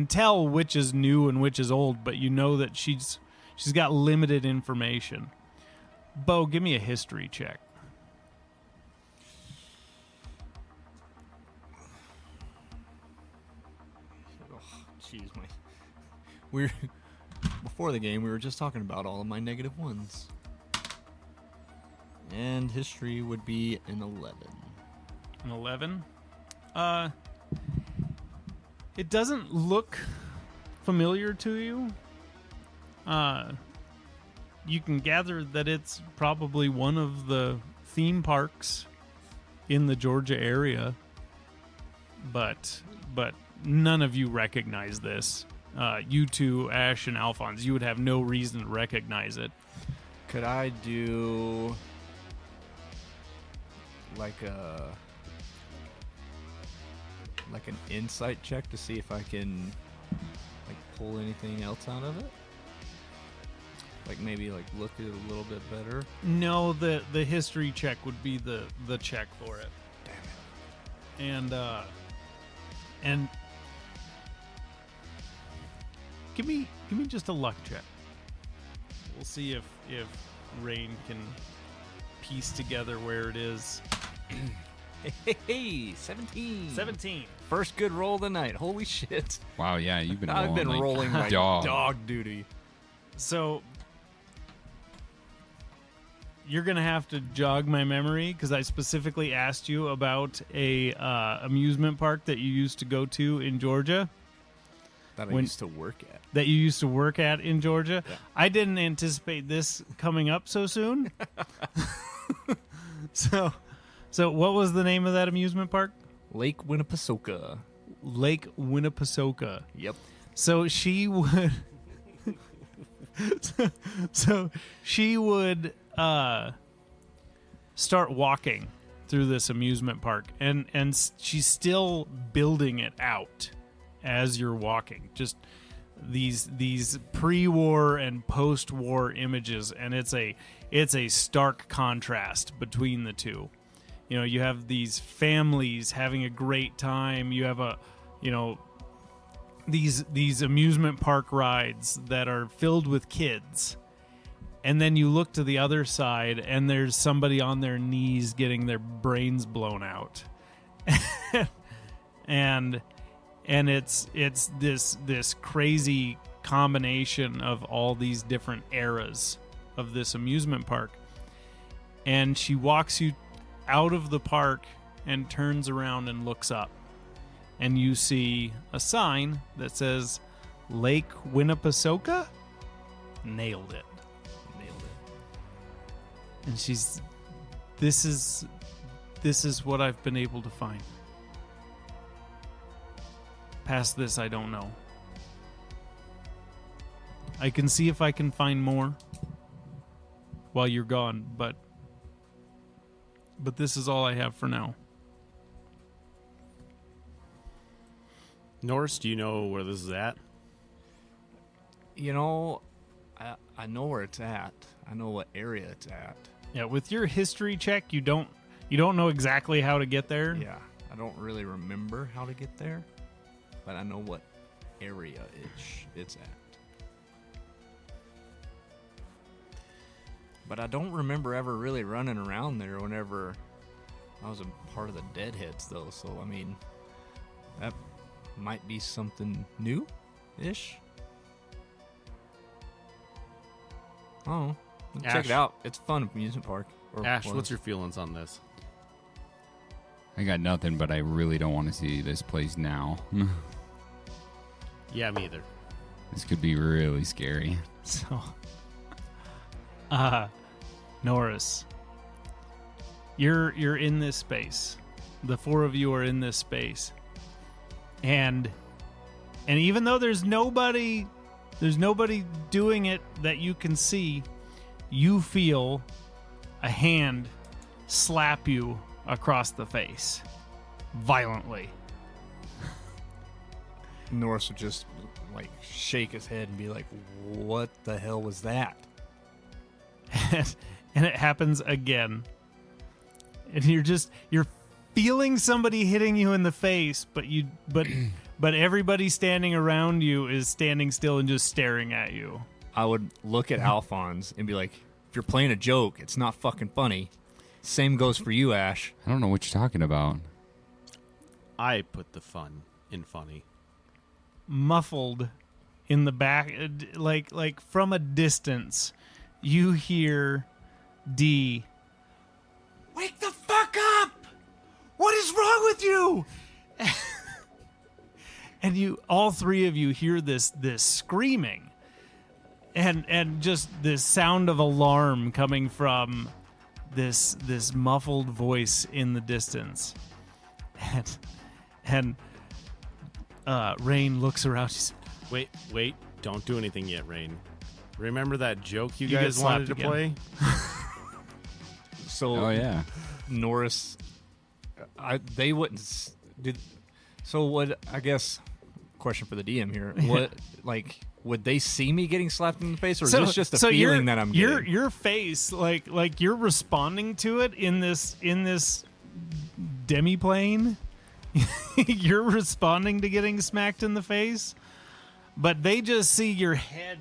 tell which is new and which is old, but you know that she's got limited information. Bo, give me a history check. Jeez, we're before the game we were just talking about all of my negative ones. And history would be an 11. An 11? It doesn't look familiar to you. You can gather that it's probably one of the theme parks in the Georgia area, but none of you recognize this. You two, Ash and Alphonse, you would have no reason to recognize it. Could I do like an insight check to see if I can like pull anything else out of it? Like maybe like look at it a little bit better? No, the history check would be the check for it. Damn it. And give me just a luck check. We'll see if Rain can piece together where it is. Hey, 17. 17. First good roll of the night. Holy shit. Wow, yeah, you've been rolling I've been like rolling like dog duty. So you're going to have to jog my memory because I specifically asked you about a amusement park that you used to go to in Georgia. That I used to work at. That you used to work at in Georgia. Yeah. I didn't anticipate this coming up so soon. So what was the name of that amusement park? Lake Winnipesaukee. Lake Winnipesaukee. Yep. So she would so she would start walking through this amusement park, and she's still building it out as you're walking. Just these pre-war and post-war images, and it's a stark contrast between the two. You know, you have these families having a great time. You have these amusement park rides that are filled with kids. And then you look to the other side, and there's somebody on their knees getting their brains blown out. and it's this crazy combination of all these different eras of this amusement park. And she walks you out of the park and turns around and looks up, and you see a sign that says Lake Winnipesaukee. Nailed it. And this is what I've been able to find. Past this, I don't know. I can see if I can find more while you're gone, but this is all I have for now. Norris, do you know where this is at? You know, I know where it's at. I know what area it's at. Yeah, with your history check, you don't know exactly how to get there. Yeah, I don't really remember how to get there, but I know what area it's at. But I don't remember ever really running around there whenever I was a part of the Deadheads, though. So, I mean, might be something new-ish. Oh, check Ash. it out. It's a fun amusement park. Or Ash, was. what's your feelings on this? I got nothing, but I really don't want to see this place now. Yeah, me either. This could be really scary. So, Norris, you're in this space. The four of you are in this space, and even though there's nobody doing it that you can see, you feel a hand slap you across the face violently. Norris would just like shake his head and be like, "What the hell was that?" And it happens again. And you're feeling somebody hitting you in the face, but everybody standing around you is standing still and just staring at you. I would look at Alphonse and be like, "If you're playing a joke, it's not fucking funny." Same goes for you, Ash. I don't know what you're talking about. I put the fun in funny. Muffled in the back, like from a distance, you hear D, "Wake the fuck up! What is wrong with you?" And you, all three of you, hear this screaming, and just this sound of alarm coming from this muffled voice in the distance, and Rain looks around. She said, Wait, don't do anything yet, Rain. Remember that joke you You guys get wanted slapped to again. play? So Oh yeah. Norris, they wouldn't did. So what? I guess question for the DM here. What would they see me getting slapped in the face, or is this just a feeling that I'm getting? Your face, like you're responding to it in this demiplane. You're responding to getting smacked in the face, but they just see your head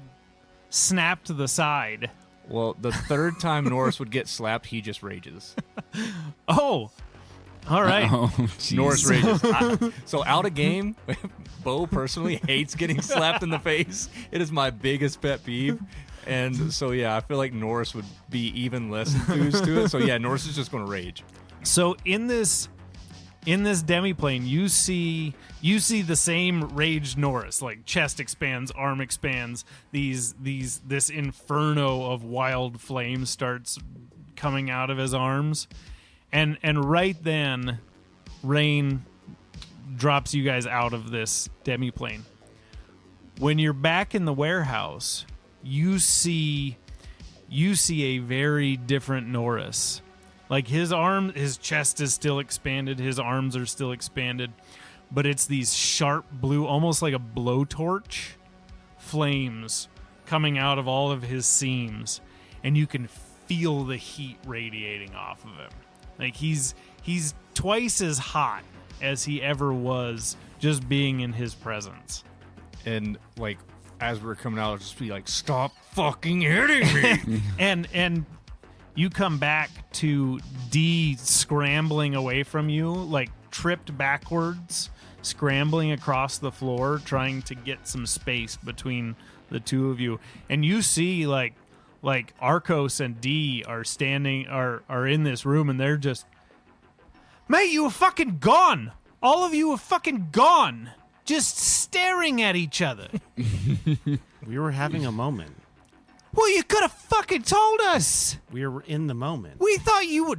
snap to the side. Well, the third time Norris would get slapped, he just rages. Oh, all right. Oh, jeez. Norris rages. So out of game, Bo personally hates getting slapped in the face. It is my biggest pet peeve. And so, yeah, I feel like Norris would be even less enthused to it. So, yeah, Norris is just going to rage. So in this demiplane, you see the same raged Norris, like chest expands, arm expands, this inferno of wild flame starts coming out of his arms. And right then, Rain drops you guys out of this demiplane. When you're back in the warehouse, you see a very different Norris. Like his chest is still expanded, his arms are still expanded, but it's these sharp blue, almost like a blowtorch, flames coming out of all of his seams, and you can feel the heat radiating off of him. Like he's twice as hot as he ever was just being in his presence. And, like, as we're coming out, I'll just be like, "Stop fucking hitting me!" And you come back to D scrambling away from you, like tripped backwards, scrambling across the floor, trying to get some space between the two of you. And you see like Arcos and D are in this room, and they're just, "Mate, you were fucking gone. All of you were fucking gone. Just staring at each other." We were having a moment. Well, you could have fucking told us. We were in the moment. We thought you were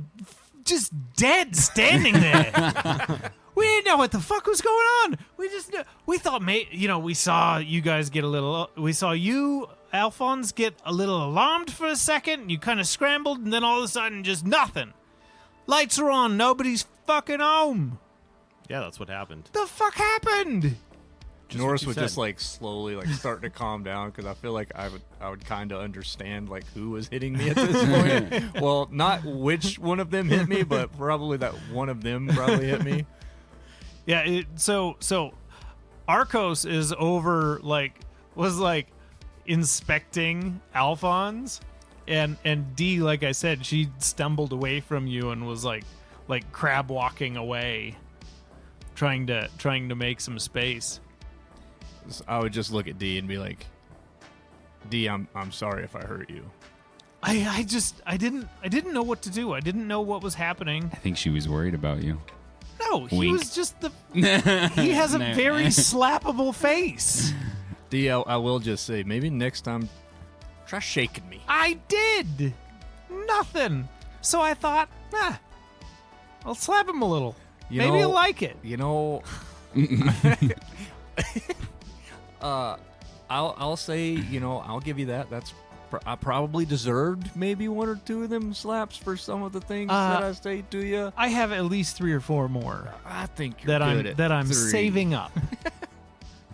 just dead standing there. We didn't know what the fuck was going on. We thought, mate, we saw you guys get we saw you, Alphonse, get a little alarmed for a second. You kind of scrambled, and then all of a sudden, just nothing. Lights are on. Nobody's fucking home. Yeah, that's what happened. The fuck happened? Norris what you would just said. like slowly like start to calm down, because I feel like I would kind of understand like who was hitting me at this point. Well, not which one of them hit me, but probably that one of them probably hit me. Yeah. So Arcos is over was inspecting Alphonse, and D, like I said, she stumbled away from you and was like crab walking away, trying to make some space. I would just look at D and be like, D, I'm sorry if I hurt you. I didn't know what to do. I didn't know what was happening. I think she was worried about you. No, he Wink. was just he has a very slappable face. D, I will just say, maybe next time, try shaking me. I did nothing. So I thought, I'll slap him a little. You Maybe know- he'll like it. You know, I'll say, I'll give you that. That's I probably deserved maybe one or two of them slaps for some of the things that I say to you. I have at least 3 or 4 more I think you're that good at I'm 3. saving up.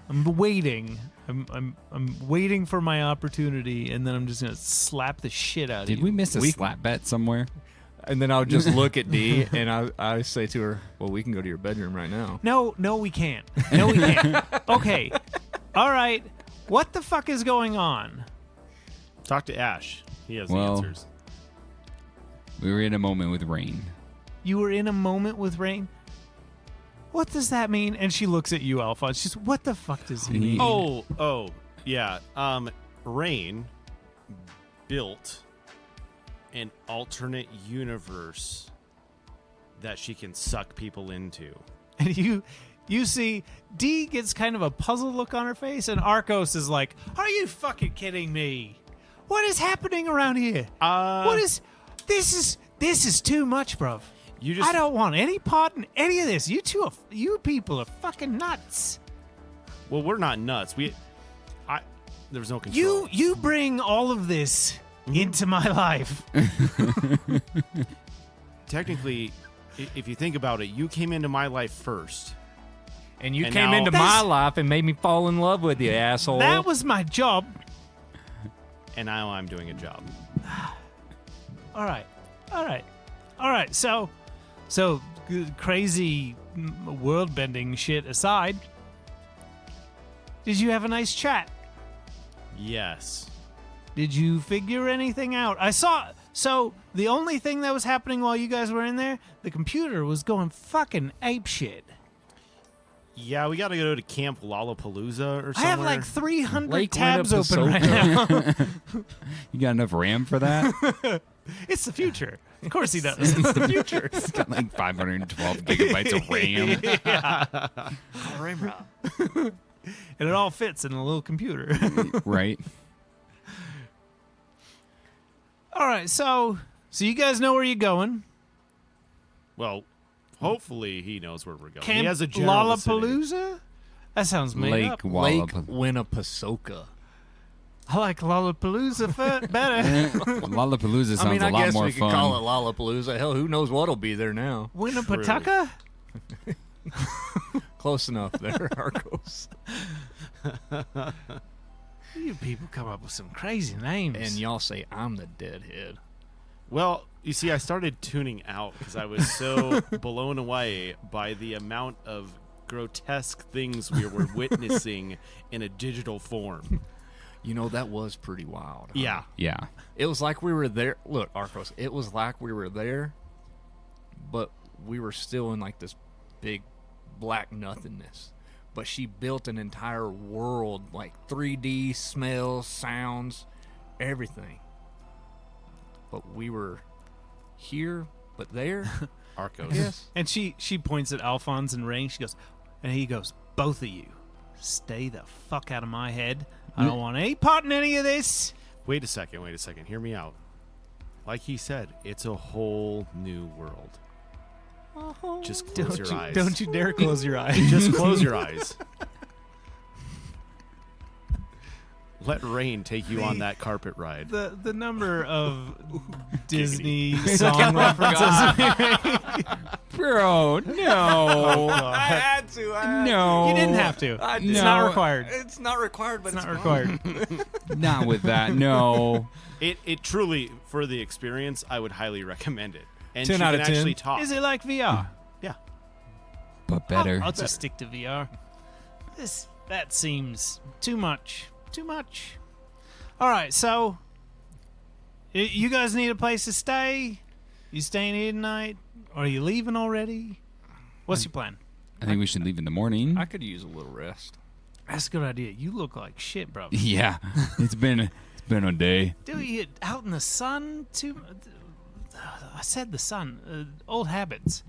I'm waiting. I'm waiting for my opportunity, and then I'm just gonna slap the shit out of you. Did we miss a slap bet somewhere? And then I'll just look at D and I say to her, well, we can go to your bedroom right now. No, we can't. No, we can't. Okay. All right. What the fuck is going on? Talk to Ash. He has Well- the answers. We were in a moment with Rain. You were in a moment with Rain? What does that mean? And she looks at you, Alphonse. She's, what the fuck does he mean? Oh, yeah. Rain built an alternate universe that she can suck people into. And you see, Dee gets kind of a puzzled look on her face, and Arcos is like, are you fucking kidding me? What is happening around here? What is... This is too much, bruv. I don't want any part in any of this. You people are fucking nuts. Well, we're not nuts. There was no control. You bring all of this into my life. Technically, if you think about it, you came into my life first. And you And came now- into my life and made me fall in love with you, asshole. That was my job. And now I'm doing a job. All right. So crazy world-bending shit aside, did you have a nice chat? Yes. Did you figure anything out? So the only thing that was happening while you guys were in there, the computer was going fucking apeshit. Yeah, we got to go to Camp Lollapalooza or somewhere. I have like 300 Lake tabs open right Winnepesaukee. now. You got enough RAM for that? It's the future. Of course he does. It's the future. It's got like 512 gigabytes of RAM. And it all fits in a little computer. Right? All right, so you guys know where you're going. Well, hopefully he knows where we're going. Camp He has a general vicinity. Lollapalooza? That sounds made Lake up. Lake Lollapalooza. Winnepesaukee. I like Lollapalooza better. Lollapalooza sounds I a lot guess more we could fun. call it Lollapalooza. Hell, who knows what'll be there now? Winnipataka? Close enough there, Arcos. You people come up with some crazy names. And y'all say I'm the deadhead. Well, you see, I started tuning out because I was so blown away by the amount of grotesque things we were witnessing in a digital form. That was pretty wild. Huh? Yeah. Yeah. It was like we were there. Look, Arcos, it was like we were there, but we were still in like this big black nothingness. But she built an entire world, like 3D, smells, sounds, everything. But we were here, but there. Arcos. Yes. And she points at Alphonse and Rain. She goes, and he goes, both of you, stay the fuck out of my head. I don't want any part in any of this. Wait a second. Hear me out. Like he said, it's a whole new world. Just close your eyes. Don't you dare close your eyes. Just close your eyes. Let Rain take you on that carpet ride. The number of Disney song references. Bro, no. I had to. No. You didn't have to. It's not required. It's not required, but It's not required. Not with that, no. It truly, for the experience, I would highly recommend it. And 10 she out can of 10. actually talk. Is it like VR? Yeah. But better. I'll just stick to VR. That seems too much. Too much. All right, so you guys need a place to stay. You staying here tonight, or are you leaving already? What's your plan? I think we should leave in the morning. I could use a little rest. That's a good idea. You look like shit, bro. Yeah, it's been a day. Dude, you out in the sun too? I said the sun. Old habits.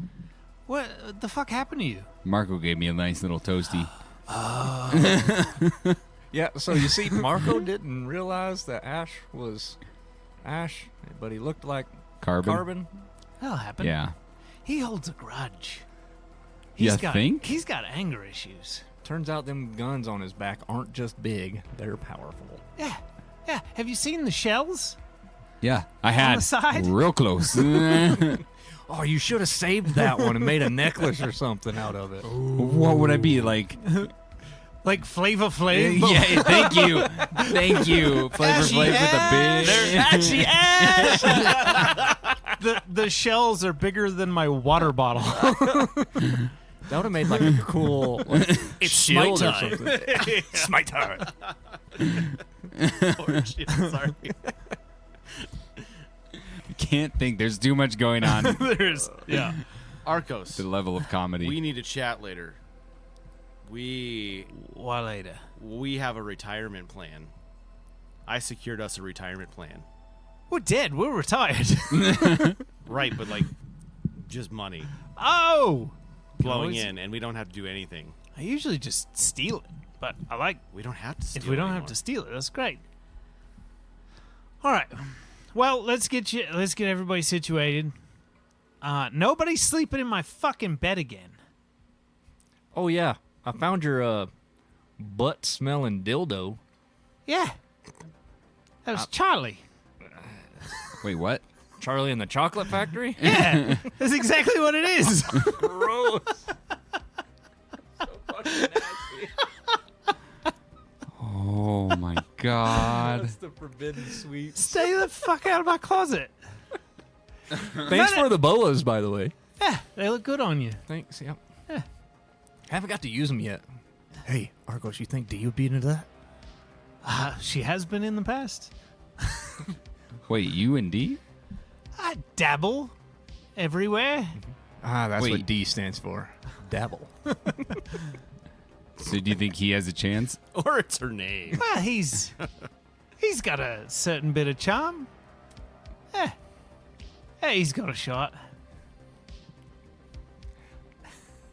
What the fuck happened to you? Marco gave me a nice little toasty. Yeah, so you see, Marco didn't realize that Ash was Ash, but he looked like Carbon. That'll happen. Yeah. He holds a grudge. You think? He's got anger issues. Turns out them guns on his back aren't just big, they're powerful. Yeah. Yeah. Have you seen the shells? Yeah, I had the side? real close. Oh, you should have saved that one and made a necklace or something out of it. What would I be like? Like Flavor Flav? Yeah, thank you. Thank you. Flavor Ashy Flav with a big. Ashy Ash! the shells are bigger than my water bottle. That would have made like a cool It's shield or smite something. Smite time. Oh, shit, sorry. Can't think. There's too much going on. There's, yeah. Arcos, The level of comedy. we need to chat later. We What later? have a retirement plan. I secured us a retirement plan. We're dead. We're retired. Right, but like just money Oh! flowing always- in, and we don't have to do anything. I usually just steal it, but I like We don't have to. Steal if we don't have anymore. to steal it. That's great. All right. Well, let's get everybody situated. Nobody's sleeping in my fucking bed again. Oh, yeah. I found your butt-smelling dildo. Yeah. That was Charlie. Wait, what? Charlie in the Chocolate Factory? Yeah. That's exactly what it is. Gross. So fucking nasty. Oh my god. That's the forbidden sweet. Stay the fuck out of my closet. Thanks for the boas, by the way. Yeah, they look good on you. Thanks, yep. Yeah. Haven't got to use them yet. Hey, Arcos, you think Dee would be into that? She has been in the past. Wait, you and D? I dabble everywhere. Ah, that's Wait. what D stands for. Dabble. So do you think he has a chance? Or it's her name. Well, he's got a certain bit of charm. Yeah, he's got a shot.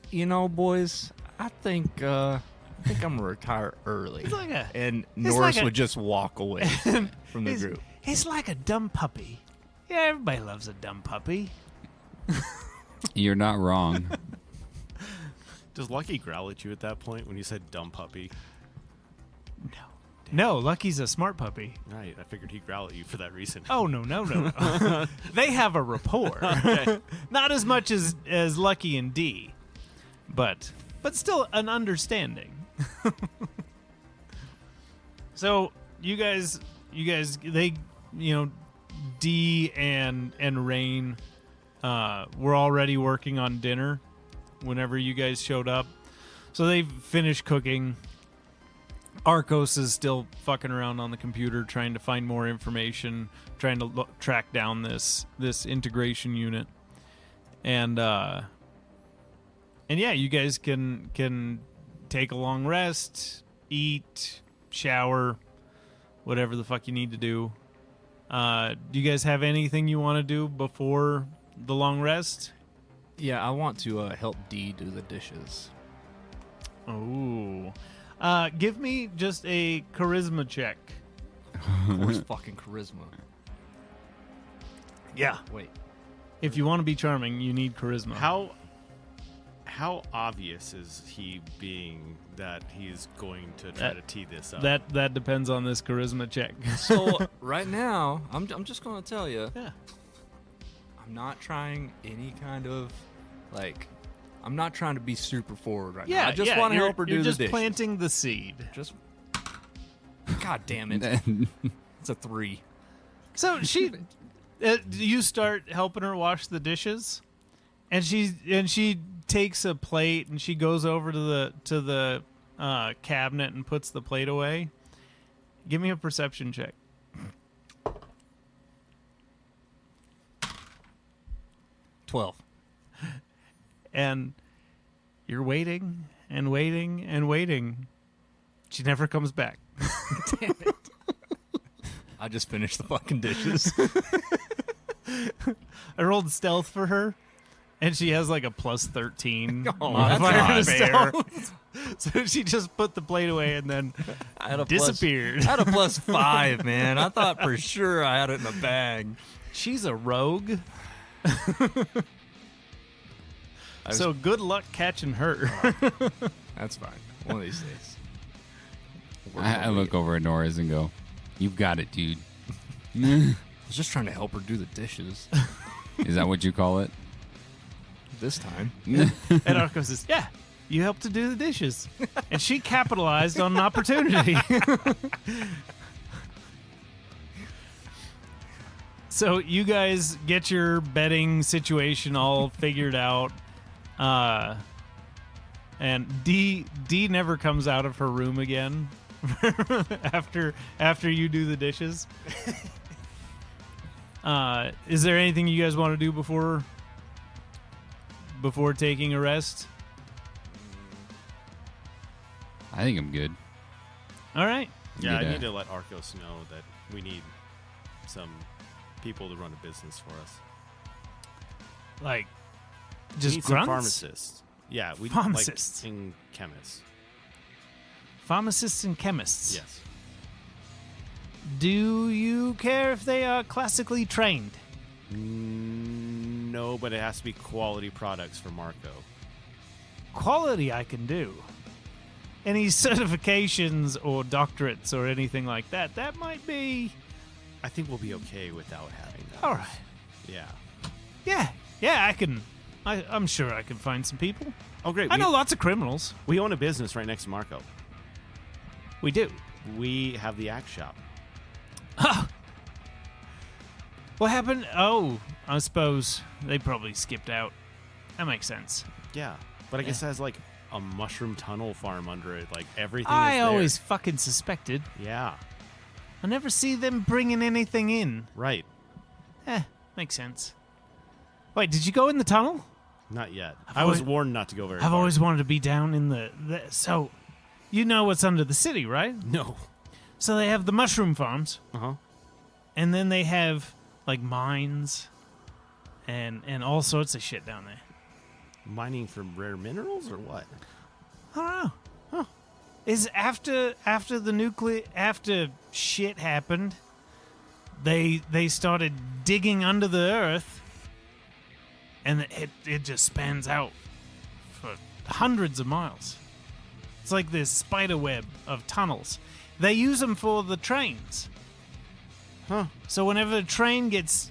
You know, boys, I think I'm gonna retire early. He's like a- and he's Norris like a- would just walk away from the He's, group. he's like a dumb puppy. Yeah, everybody loves a dumb puppy. You're not wrong. Does Lucky growl at you at that point when you said dumb puppy? No, Lucky's a smart puppy. Right, I figured he'd growl at you for that reason. Oh, no. They have a rapport. Not as much as Lucky and Dee, but still an understanding. So you guys, they, Dee and Rain were already working on dinner whenever you guys showed up. So they finished cooking. Arcos is still fucking around on the computer trying to find more information, trying to track down this integration unit. And yeah, you guys can take a long rest, eat, shower, whatever the fuck you need to do. Do you guys have anything you want to do before the long rest? Yeah, I want to help D do the dishes. Oh. Give me just a charisma check. Where's fucking charisma? Yeah. Wait. If you want to be charming, you need charisma. How obvious is he being that he's going to try to tee this up? That depends on this charisma check. So right now, I'm just gonna tell you, Yeah. I'm not trying any kind of I'm not trying to be super forward right now. Yeah, I just want to help her do You're the just dishes. planting the seed. Just God damn it! It's a 3. So you start helping her wash the dishes, and she takes a plate and she goes over to the cabinet and puts the plate away. Give me a perception check. 12. And You're waiting and waiting and waiting. She never comes back. Damn it. I just finished the fucking dishes. I rolled stealth for her, and she has like a plus 13 Oh, modifier that's to not stealth. So she just put the plate away and then I had a disappeared. I had a +5, man. I thought for sure I had it in the bag. She's a rogue. So good luck catching her. That's fine. One of these days. I look over at Norris and go, "You've got it, dude." I was just trying to help her do the dishes Is that what you call it? this time. And Arcos says, yeah, you helped to do the dishes. And she capitalized on an opportunity. So you guys get your betting situation all figured out. And D never comes out of her room again after you do the dishes. Is there anything you guys want to do before taking a rest? I think I'm good. All right. Yeah, I Yeah. need to let Arcos know that we need some people to run a business for us. Like, We just need some grunts? pharmacists. Yeah, we Pharmacists. like and chemists. Pharmacists and chemists. Yes. Do you care if they are classically trained? No, but it has to be quality products for Marco. Quality I can do. Any certifications or doctorates or anything like that, that might be... I think we'll be okay without having that. All right. Yeah. Yeah, I can... I'm sure I can find some people. Oh, great. I know lots of criminals. We own a business right next to Marco. We do. We have the axe shop. What happened? Oh, I suppose they probably skipped out. That makes sense. Yeah. But I guess it has like a mushroom tunnel farm under it. Like everything I is there. always fucking suspected. Yeah. I never see them bringing anything in. Right. Makes sense. Wait, did you go in the tunnel? Not yet. I've I was always- warned not to go very I've far. always wanted to be down in the... So, you know what's under the city, right? No. So they have the mushroom farms, Uh-huh. and then they have, like, mines and all sorts of shit down there. Mining for rare minerals or what? I don't know. Huh. Is after shit happened, they started digging under the earth, and it just spans out for hundreds of miles. It's like this spider web of tunnels. They use them for the trains. Huh. So whenever the train gets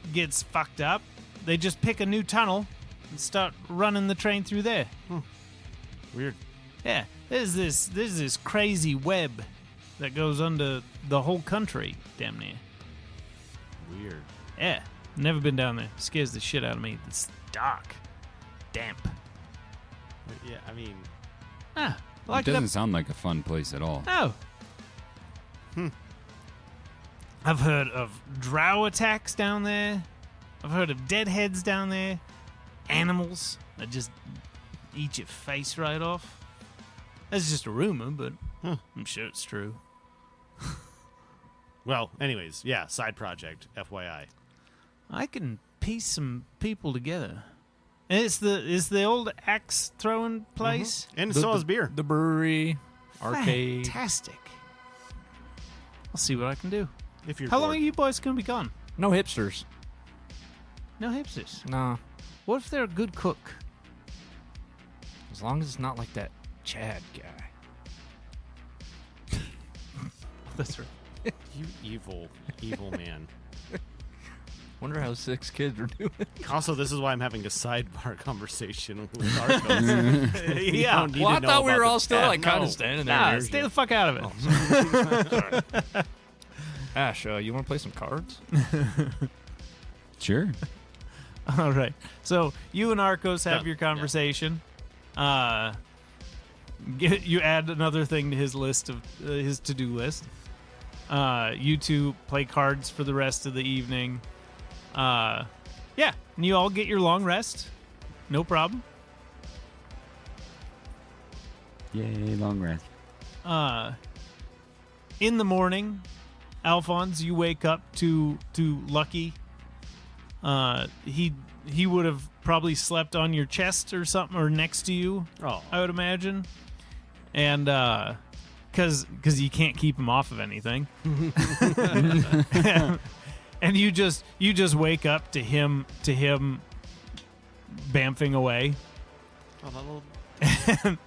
fucked up, they just pick a new tunnel and start running the train through there. Weird. Yeah, there's this crazy web that goes under the whole country, damn near. Weird. Yeah, never been down there. Scares the shit out of me. It's dark, damp. But yeah, I mean, Like It doesn't sound like a fun place at all. No. I've heard of drow attacks down there. I've heard of deadheads down there. Animals that just eat your face right off. That's just a rumor, but I'm sure it's true. well, anyways, yeah, side project, FYI. I can piece some people together. And it's the old axe throwing place. And so is beer. The brewery, arcade. Fantastic. I'll see what I can do. If you're How long bored. are you boys gonna be gone? No hipsters. No hipsters. Nah. What if they're a good cook? As long as it's not like that Chad guy. That's right. You evil man. Wonder how 6 kids are doing. Also, this is why I'm having a sidebar conversation with Arcos. Yeah. Well, I thought we were all still like kind of standing there. Nah, stay the fuck out of it. Ash, you want to play some cards? Sure. All right. So you and Arcos have Done. your conversation. You add another thing to his list of his to-do list. You two play cards for the rest of the evening. Yeah, and you all get your long rest. No problem. Yay, long rest. In the morning, Alphonse, you wake up to Lucky. He would have probably slept on your chest or something, or next to you. Oh. I would imagine, and because you can't keep him off of anything, and you just wake up to him bamfing away. Oh, that little...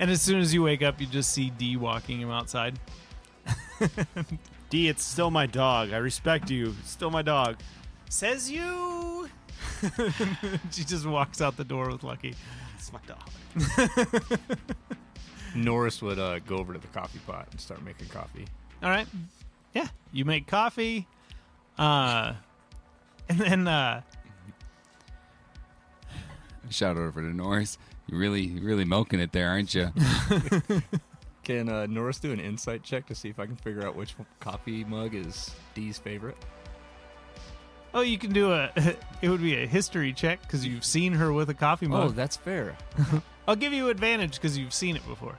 And as soon as you wake up, you just see Dee walking him outside. D, it's still my dog. I respect you. It's still my dog. Says you. She just walks out the door with Lucky. It's my dog. Norris would go over to the coffee pot and start making coffee. All right. Yeah, you make coffee. And then Shout over to Norris. You're really milking it there, aren't you? Can Norris do an insight check to see if I can figure out which coffee mug is Dee's favorite? oh, you can do it would be a history check because you've seen her with a coffee Oh, mug. that's fair. I'll give you advantage because you've seen it before.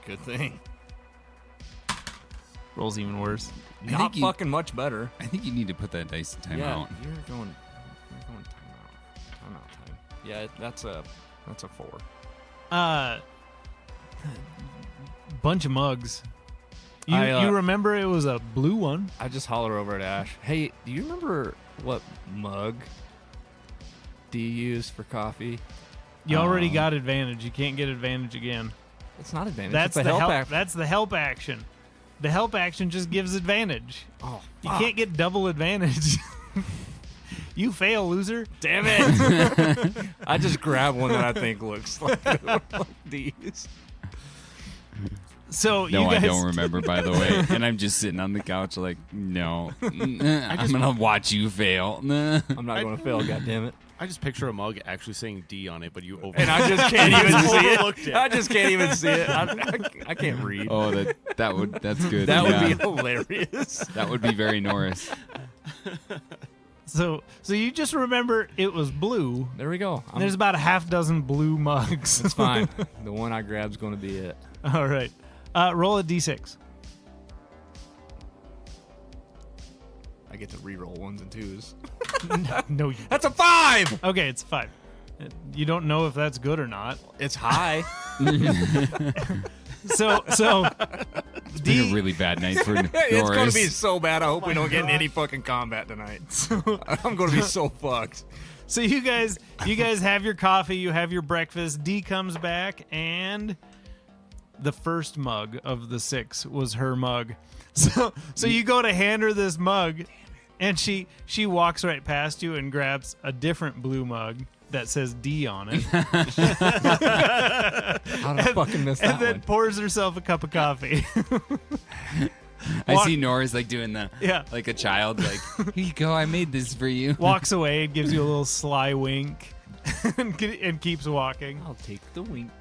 Good thing. Rolls even worse. I Not think you- fucking much better. I think you need to put that dice in Yeah, timeout. you're going timeout time. Yeah, that's a 4. Bunch of mugs. You I, you remember it was a blue one? I just holler over at Ash. Hey, do you remember what mug do you use for coffee? You already got advantage. You can't get advantage again. It's not advantage. That's it's the a help help. app. That's the help action. The help action just gives advantage. Oh, You fuck. can't get double advantage. You fail, loser. Damn it! I just grab one that I think looks like these. So No, you guys, I don't remember, by the way. And I'm just sitting on the couch like, no. I'm going to watch you fail. I'm not going to fail. God damn it! I just picture a mug actually saying D on it, but you over. And I just can't even see Overlooked it. it. I just can't even see it. I can't read. Oh, that's good. That Yeah. would be hilarious. That would be very Norris. So you just remember it was blue. There we go. There's about a half dozen blue mugs. It's fine. The one I grab's going to be it. All right. Roll a d6. I get to re-roll 1s and 2s. No, you. That's a 5. Okay, it's 5. You don't know if that's good or not. It's high. So It's been a really bad night for Norris. It's going to be so bad. I hope we don't get in any fucking combat tonight. I'm going to be so fucked. So you guys have your coffee, you have your breakfast. D comes back, and the first mug of the 6 was her mug. So you go to hand her this mug, and she walks right past you and grabs a different blue mug that says D on it, How did I fucking miss that and then one? pours herself a cup of coffee. I Walk- see Norris like doing Yeah. like a child, like, here you go, I made this for you. Walks away and gives you a little sly wink, and keeps walking. I'll take the wink.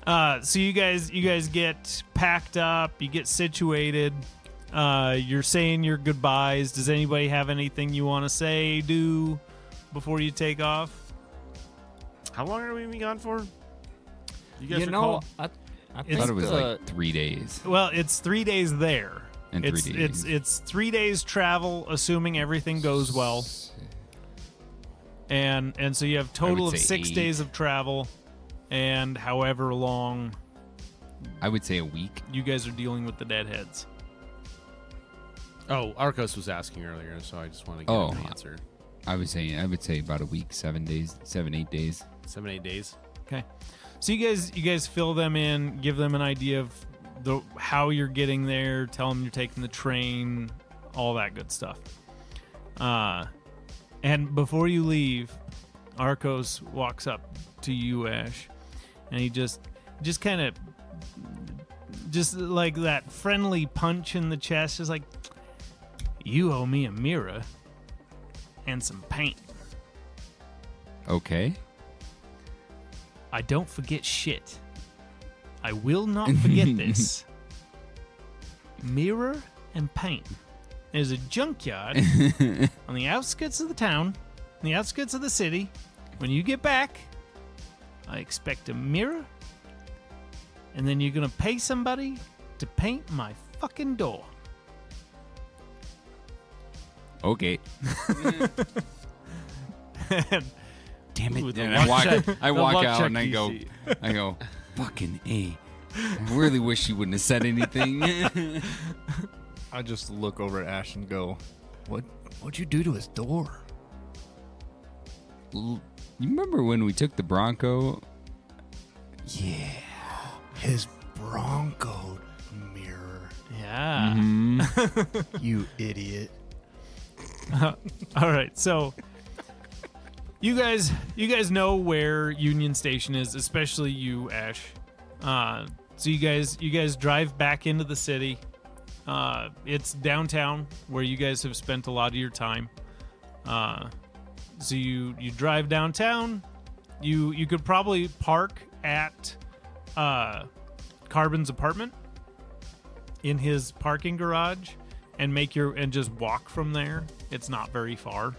So you guys get packed up, you get situated. You're saying your goodbyes. Does anybody have anything you want to say, do before you take off? How long are we been gone for? You guys You know, recall? I I think thought it was like 3 days. Well, it's 3 days there. And 3 days. It's 3 days travel, assuming everything goes well. And so you have I total would of say 6 8. days of travel, and however long I would say a week. you guys are dealing with the deadheads. Oh, Arcos was asking earlier, so I just want to get Oh. an answer. I would say about a week, 7 days, 7-8 days. 7-8 days. Okay, so you guys fill them in, give them an idea of how you're getting there, tell them you're taking the train, all that good stuff. And before you leave, Arcos walks up to you, Ash, and he just kind of just like that friendly punch in the chest, just like, you owe me a mirror and some paint. Okay. I don't forget shit. I will not forget this. Mirror and paint. There's a junkyard on the outskirts of the town, on the outskirts of the city. When you get back, I expect a mirror and then you're gonna pay somebody to paint my fucking door. Okay. And Damn it. Ooh, the And luck check- I the walk luck out check and I you go, see. fucking A. I really wish you wouldn't have said anything. I just look over at Ash and go, What'd you do to his door? You remember when we took the Bronco? Yeah, his Bronco mirror. yeah. You idiot. All right, so you guys know where Union Station is, especially you, Ash. So you guys drive back into the city. It's downtown where you guys have spent a lot of your time. So you drive downtown. You could probably park at Carbon's apartment in his parking garage and just walk from there. It's not very far.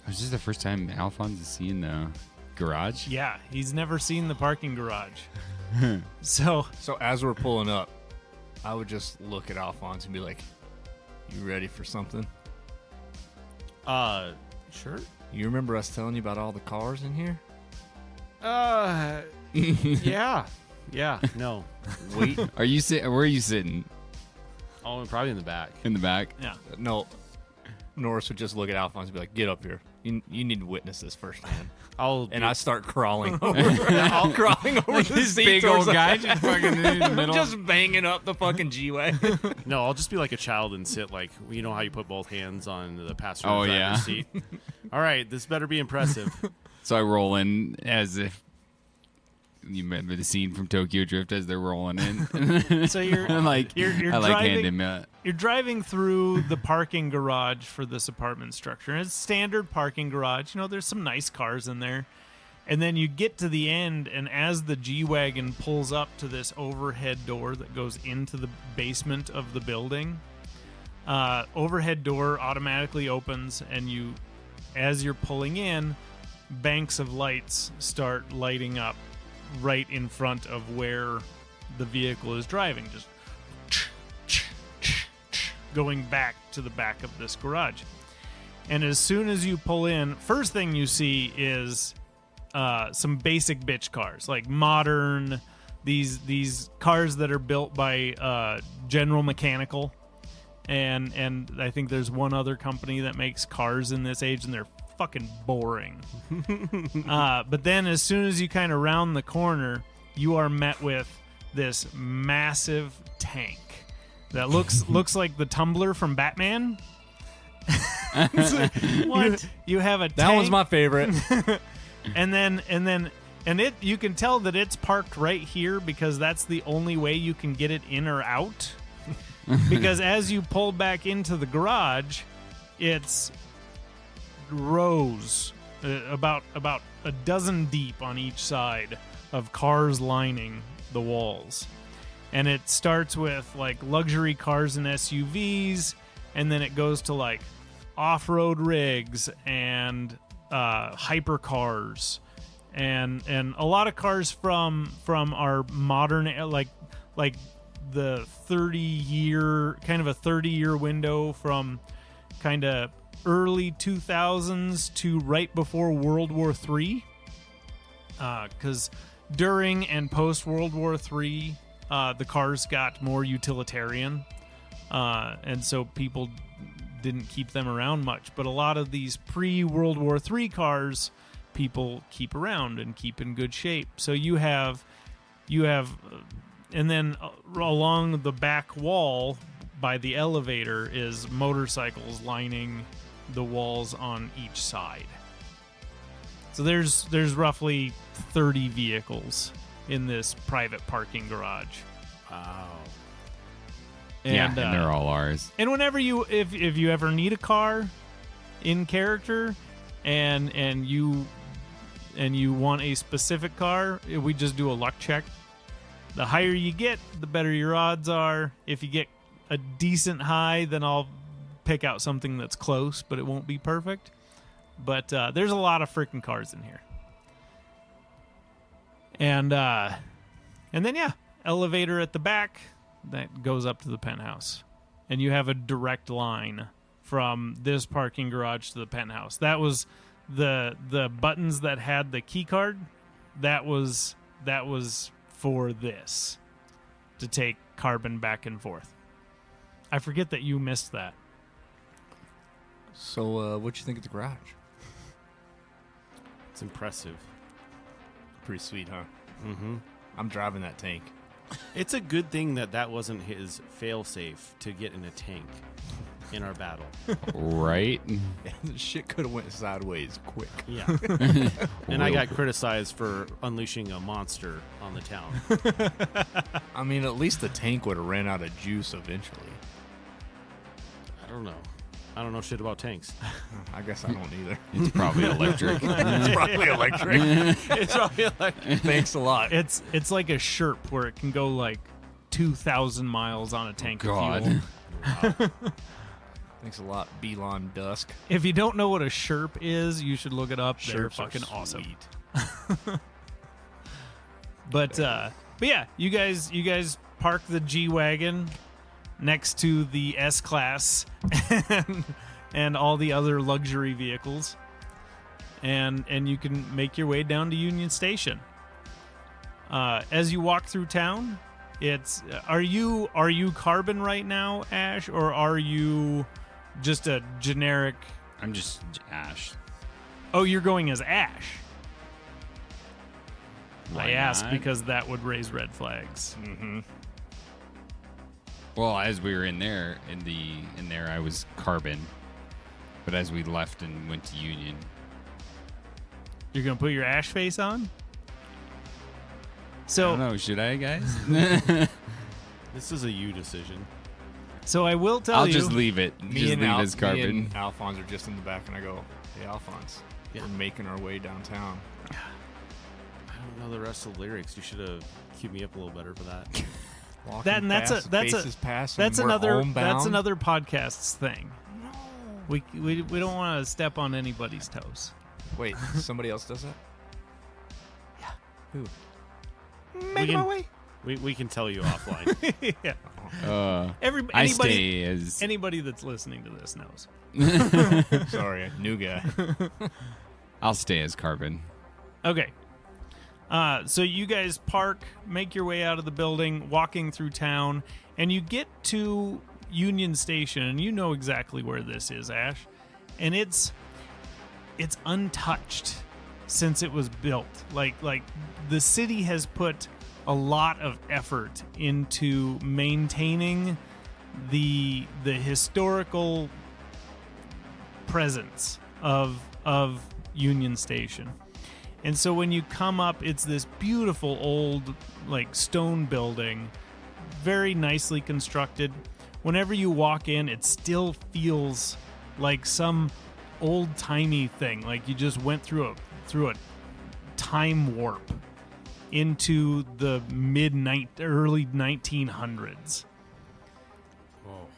Was this the first time Alphonse has seen the garage? Yeah, he's never seen the parking garage. So So as we're pulling up, I would just look at Alphonse and be like, "You ready for something? Sure. You remember us telling you about all the cars in here? Yeah. Yeah. No. Wait, Are you where are you sitting? Oh, probably in the back. In the back? yeah. no." Norris would just look at Alphonse and be like, "Get up here. You need to witness this firsthand." And I start crawling over. I'm crawling over the This seat big towards old the- guy just fucking in the middle. just banging up the fucking G-Wagon. No, I'll just be like a child and sit like, you know how you put both hands on the passenger Oh, driver's yeah. seat. All right, this better be impressive. So I roll in as if you remember the scene from Tokyo Drift as they're rolling in. So you're I'm like, you're I like driving. handing him You're driving through the parking garage for this apartment structure. And it's standard parking garage. You know, there's some nice cars in there. And then you get to the end, and as the G-Wagon pulls up to this overhead door that goes into the basement of the building, overhead door automatically opens, and as you're pulling in, banks of lights start lighting up right in front of where the vehicle is driving, just going back to the back of this garage. And as soon as you pull in, first thing you see is some basic bitch cars, like modern, these cars that are built by General Mechanical, and I think there's one other company that makes cars in this age, and they're fucking boring. But then as soon as you kind of round the corner, you are met with this massive tank that looks like the tumbler from Batman. What? You have a tank. That one's my favorite. And you can tell that it's parked right here because that's the only way you can get it in or out. Because as you pull back into the garage, it's rows, about a dozen deep on each side of cars lining the walls. And it starts with like luxury cars and SUVs, and then it goes to like off-road rigs and hypercars and a lot of cars from our modern, like the 30-year kind of a 30-year window from kind of early 2000s to right before World War III, because during and post World War III the cars got more utilitarian, and so people didn't keep them around much. But a lot of these pre-World War III cars people keep around and keep in good shape. So you have and then along the back wall by the elevator is motorcycles lining the walls on each side. So there's roughly 30 vehicles in this private parking garage. Wow. And they're all ours. And whenever if you ever need a car in character and you want a specific car, we just do a luck check. The higher you get, the better your odds are. If you get a decent high, then I'll pick out something that's close, but it won't be perfect. But there's a lot of freaking cars in here. And And then, elevator at the back that goes up to the penthouse. And you have a direct line from this parking garage to the penthouse. That was the buttons that had the key card. That was for this, to take Carbon back and forth. I forget that you missed that. So, what'd you think of the garage? It's impressive. Pretty sweet, huh? Mm-hmm. I'm driving that tank. It's a good thing that wasn't his fail-safe to get in a tank in our battle. Right? Shit could have went sideways quick. Yeah. And I got criticized for unleashing a monster on the town. I mean, at least the tank would have ran out of juice eventually. I don't know. I don't know shit about tanks. I guess I don't either. It's probably electric. It's probably electric. It's probably like Thanks a lot. It's like a Sherp where it can go like 2,000 miles on a tank of fuel. God. Thanks a lot, Belon Dusk. If you don't know what a Sherp is, you should look it up. They're Sherps are fucking awesome. sweet. But yeah, you guys park the G-Wagon next to the S-Class and all the other luxury vehicles. And you can make your way down to Union Station. As you walk through town, are you Carbon right now, Ash, or are you just a generic? I'm just Ash. Oh, you're going as Ash. Why I asked not? because that would raise red flags. Mm-hmm. Well, as we were in there, I was Carbon. But as we left and went to Union, You're gonna put your Ash face on. I So don't know, should I, guys? this is a you decision. So I will tell I'll you. just leave it. Me Just and leave Al- as Carbon. Me and Alphonse are just in the back, and I go, "Hey, Alphonse, we're making our way downtown." I don't know the rest of the lyrics. You should have queued me up a little better for that. Walking That- and that's a- fast, that's a- faces passing, that's we're another homebound. podcast's thing. No. We don't want to step on anybody's toes. Wait, somebody else does that? Yeah. Who? Making my can- way. We can tell you offline. Yeah. I I stay as... Anybody that's listening to this knows. Sorry, new guy. I'll stay as Carbon. Okay. So you guys park, make your way out of the building, walking through town, and you get to Union Station, and you know exactly where this is, Ash. And it's untouched since it was built. Like the city has put a lot of effort into maintaining the historical presence of Union Station. And so when you come up, it's this beautiful old like stone building, very nicely constructed. Whenever you walk in, it still feels like some old-timey thing, like you just went through a time warp into the early 1900s. Whoa.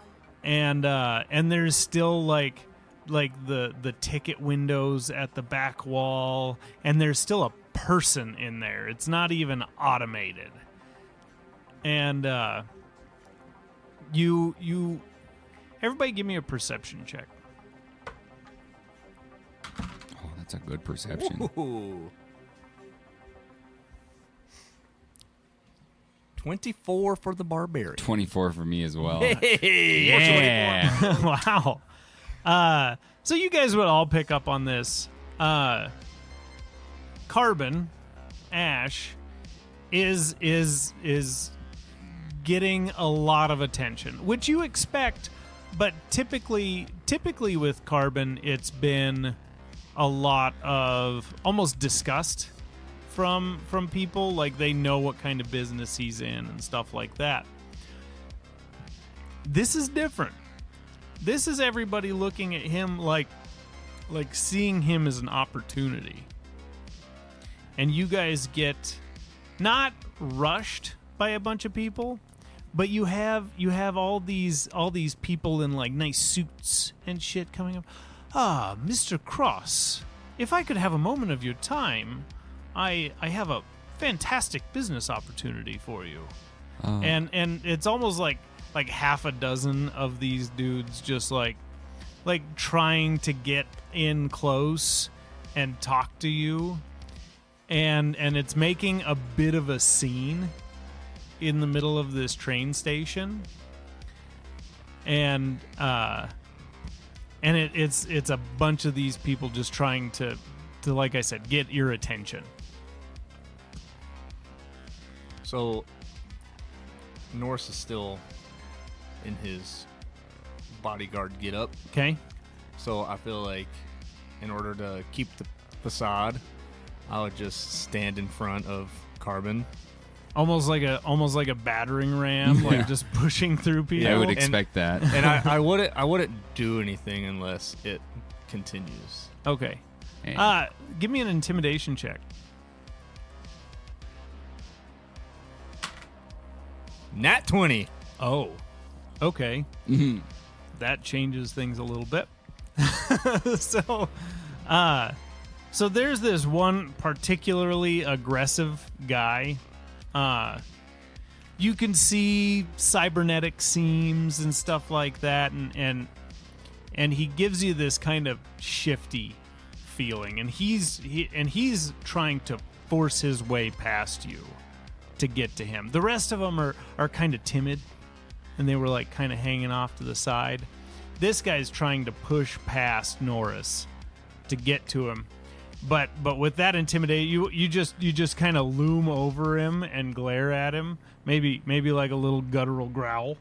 And there's still like the ticket windows at the back wall, and there's still a person in there. It's not even automated. And you everybody give me a perception check. Oh, that's a good perception. Ooh. 24 for the barbarian. 24 for me as well. Yeah. Wow. So you guys would all pick up on this. Carbon, Ash, is getting a lot of attention, which you expect, but typically with Carbon, it's been a lot of almost disgust from people. Like, they know what kind of business he's in and stuff like that. This is different. This is everybody looking at him like seeing him as an opportunity. And you guys get not rushed by a bunch of people, but you have all these people in like nice suits and shit coming up. Ah, Mr. Cross, if I could have a moment of your time, I have a fantastic business opportunity for you. Oh. And it's almost like half a dozen of these dudes just like trying to get in close and talk to you, and it's making a bit of a scene in the middle of this train station, and it's a bunch of these people just trying to like I said, get your attention. So Norse is still in his bodyguard get-up. Okay. So I feel like in order to keep the facade, I would just stand in front of Carbon. Almost like a battering ram, like just pushing through people. I would expect that. And I wouldn't do anything unless it continues. Okay. And Give me an intimidation check. Nat 20. Oh. Okay. Mhm. That changes things a little bit. So there's this one particularly aggressive guy. You can see cybernetic seams and stuff like that, and he gives you this kind of shifty feeling, and he's trying to force his way past you to get to him. The rest of them are kind of timid, and they were like kind of hanging off to the side. This guy's trying to push past Norris to get to him, but with that intimidate, you just kind of loom over him and glare at him, maybe like a little guttural growl.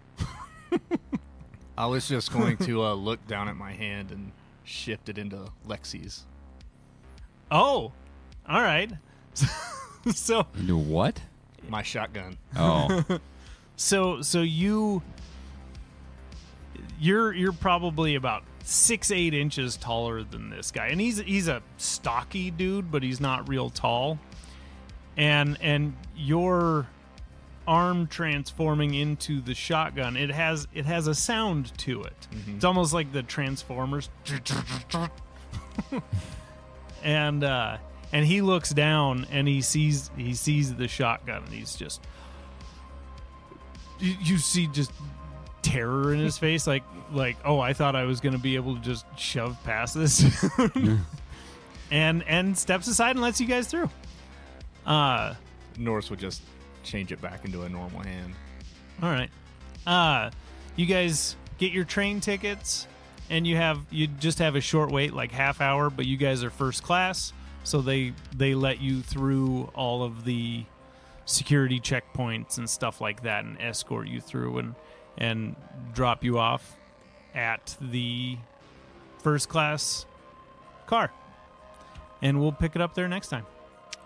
I was just going to look down at my hand and shift it into Lexi's. Oh, all right. So into what? My shotgun. Oh. So you're probably about 6-8 inches taller than this guy, and he's a stocky dude, but he's not real tall. And your arm transforming into the shotgun, it has a sound to it. Mm-hmm. It's almost like the Transformers. And he looks down and he sees the shotgun, and he's just, you see just terror in his face, like oh, I thought I was going to be able to just shove past this. and steps aside and lets you guys through. Norse would just change it back into a normal hand. All right. You guys get your train tickets, and you just have a short wait, like half hour, but you guys are first class, so they let you through all of the security checkpoints and stuff like that, and escort you through and drop you off at the first class car. And we'll pick it up there next time.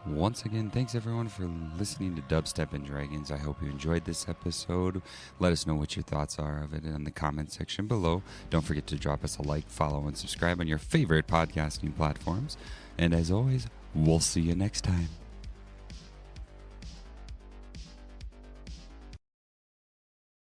Once again, thanks everyone for listening to Dubstep and Dragons. I hope you enjoyed this episode. Let us know what your thoughts are of it in the comment section below. Don't forget to drop us a like, follow, and subscribe on your favorite podcasting platforms. And as always, we'll see you next time.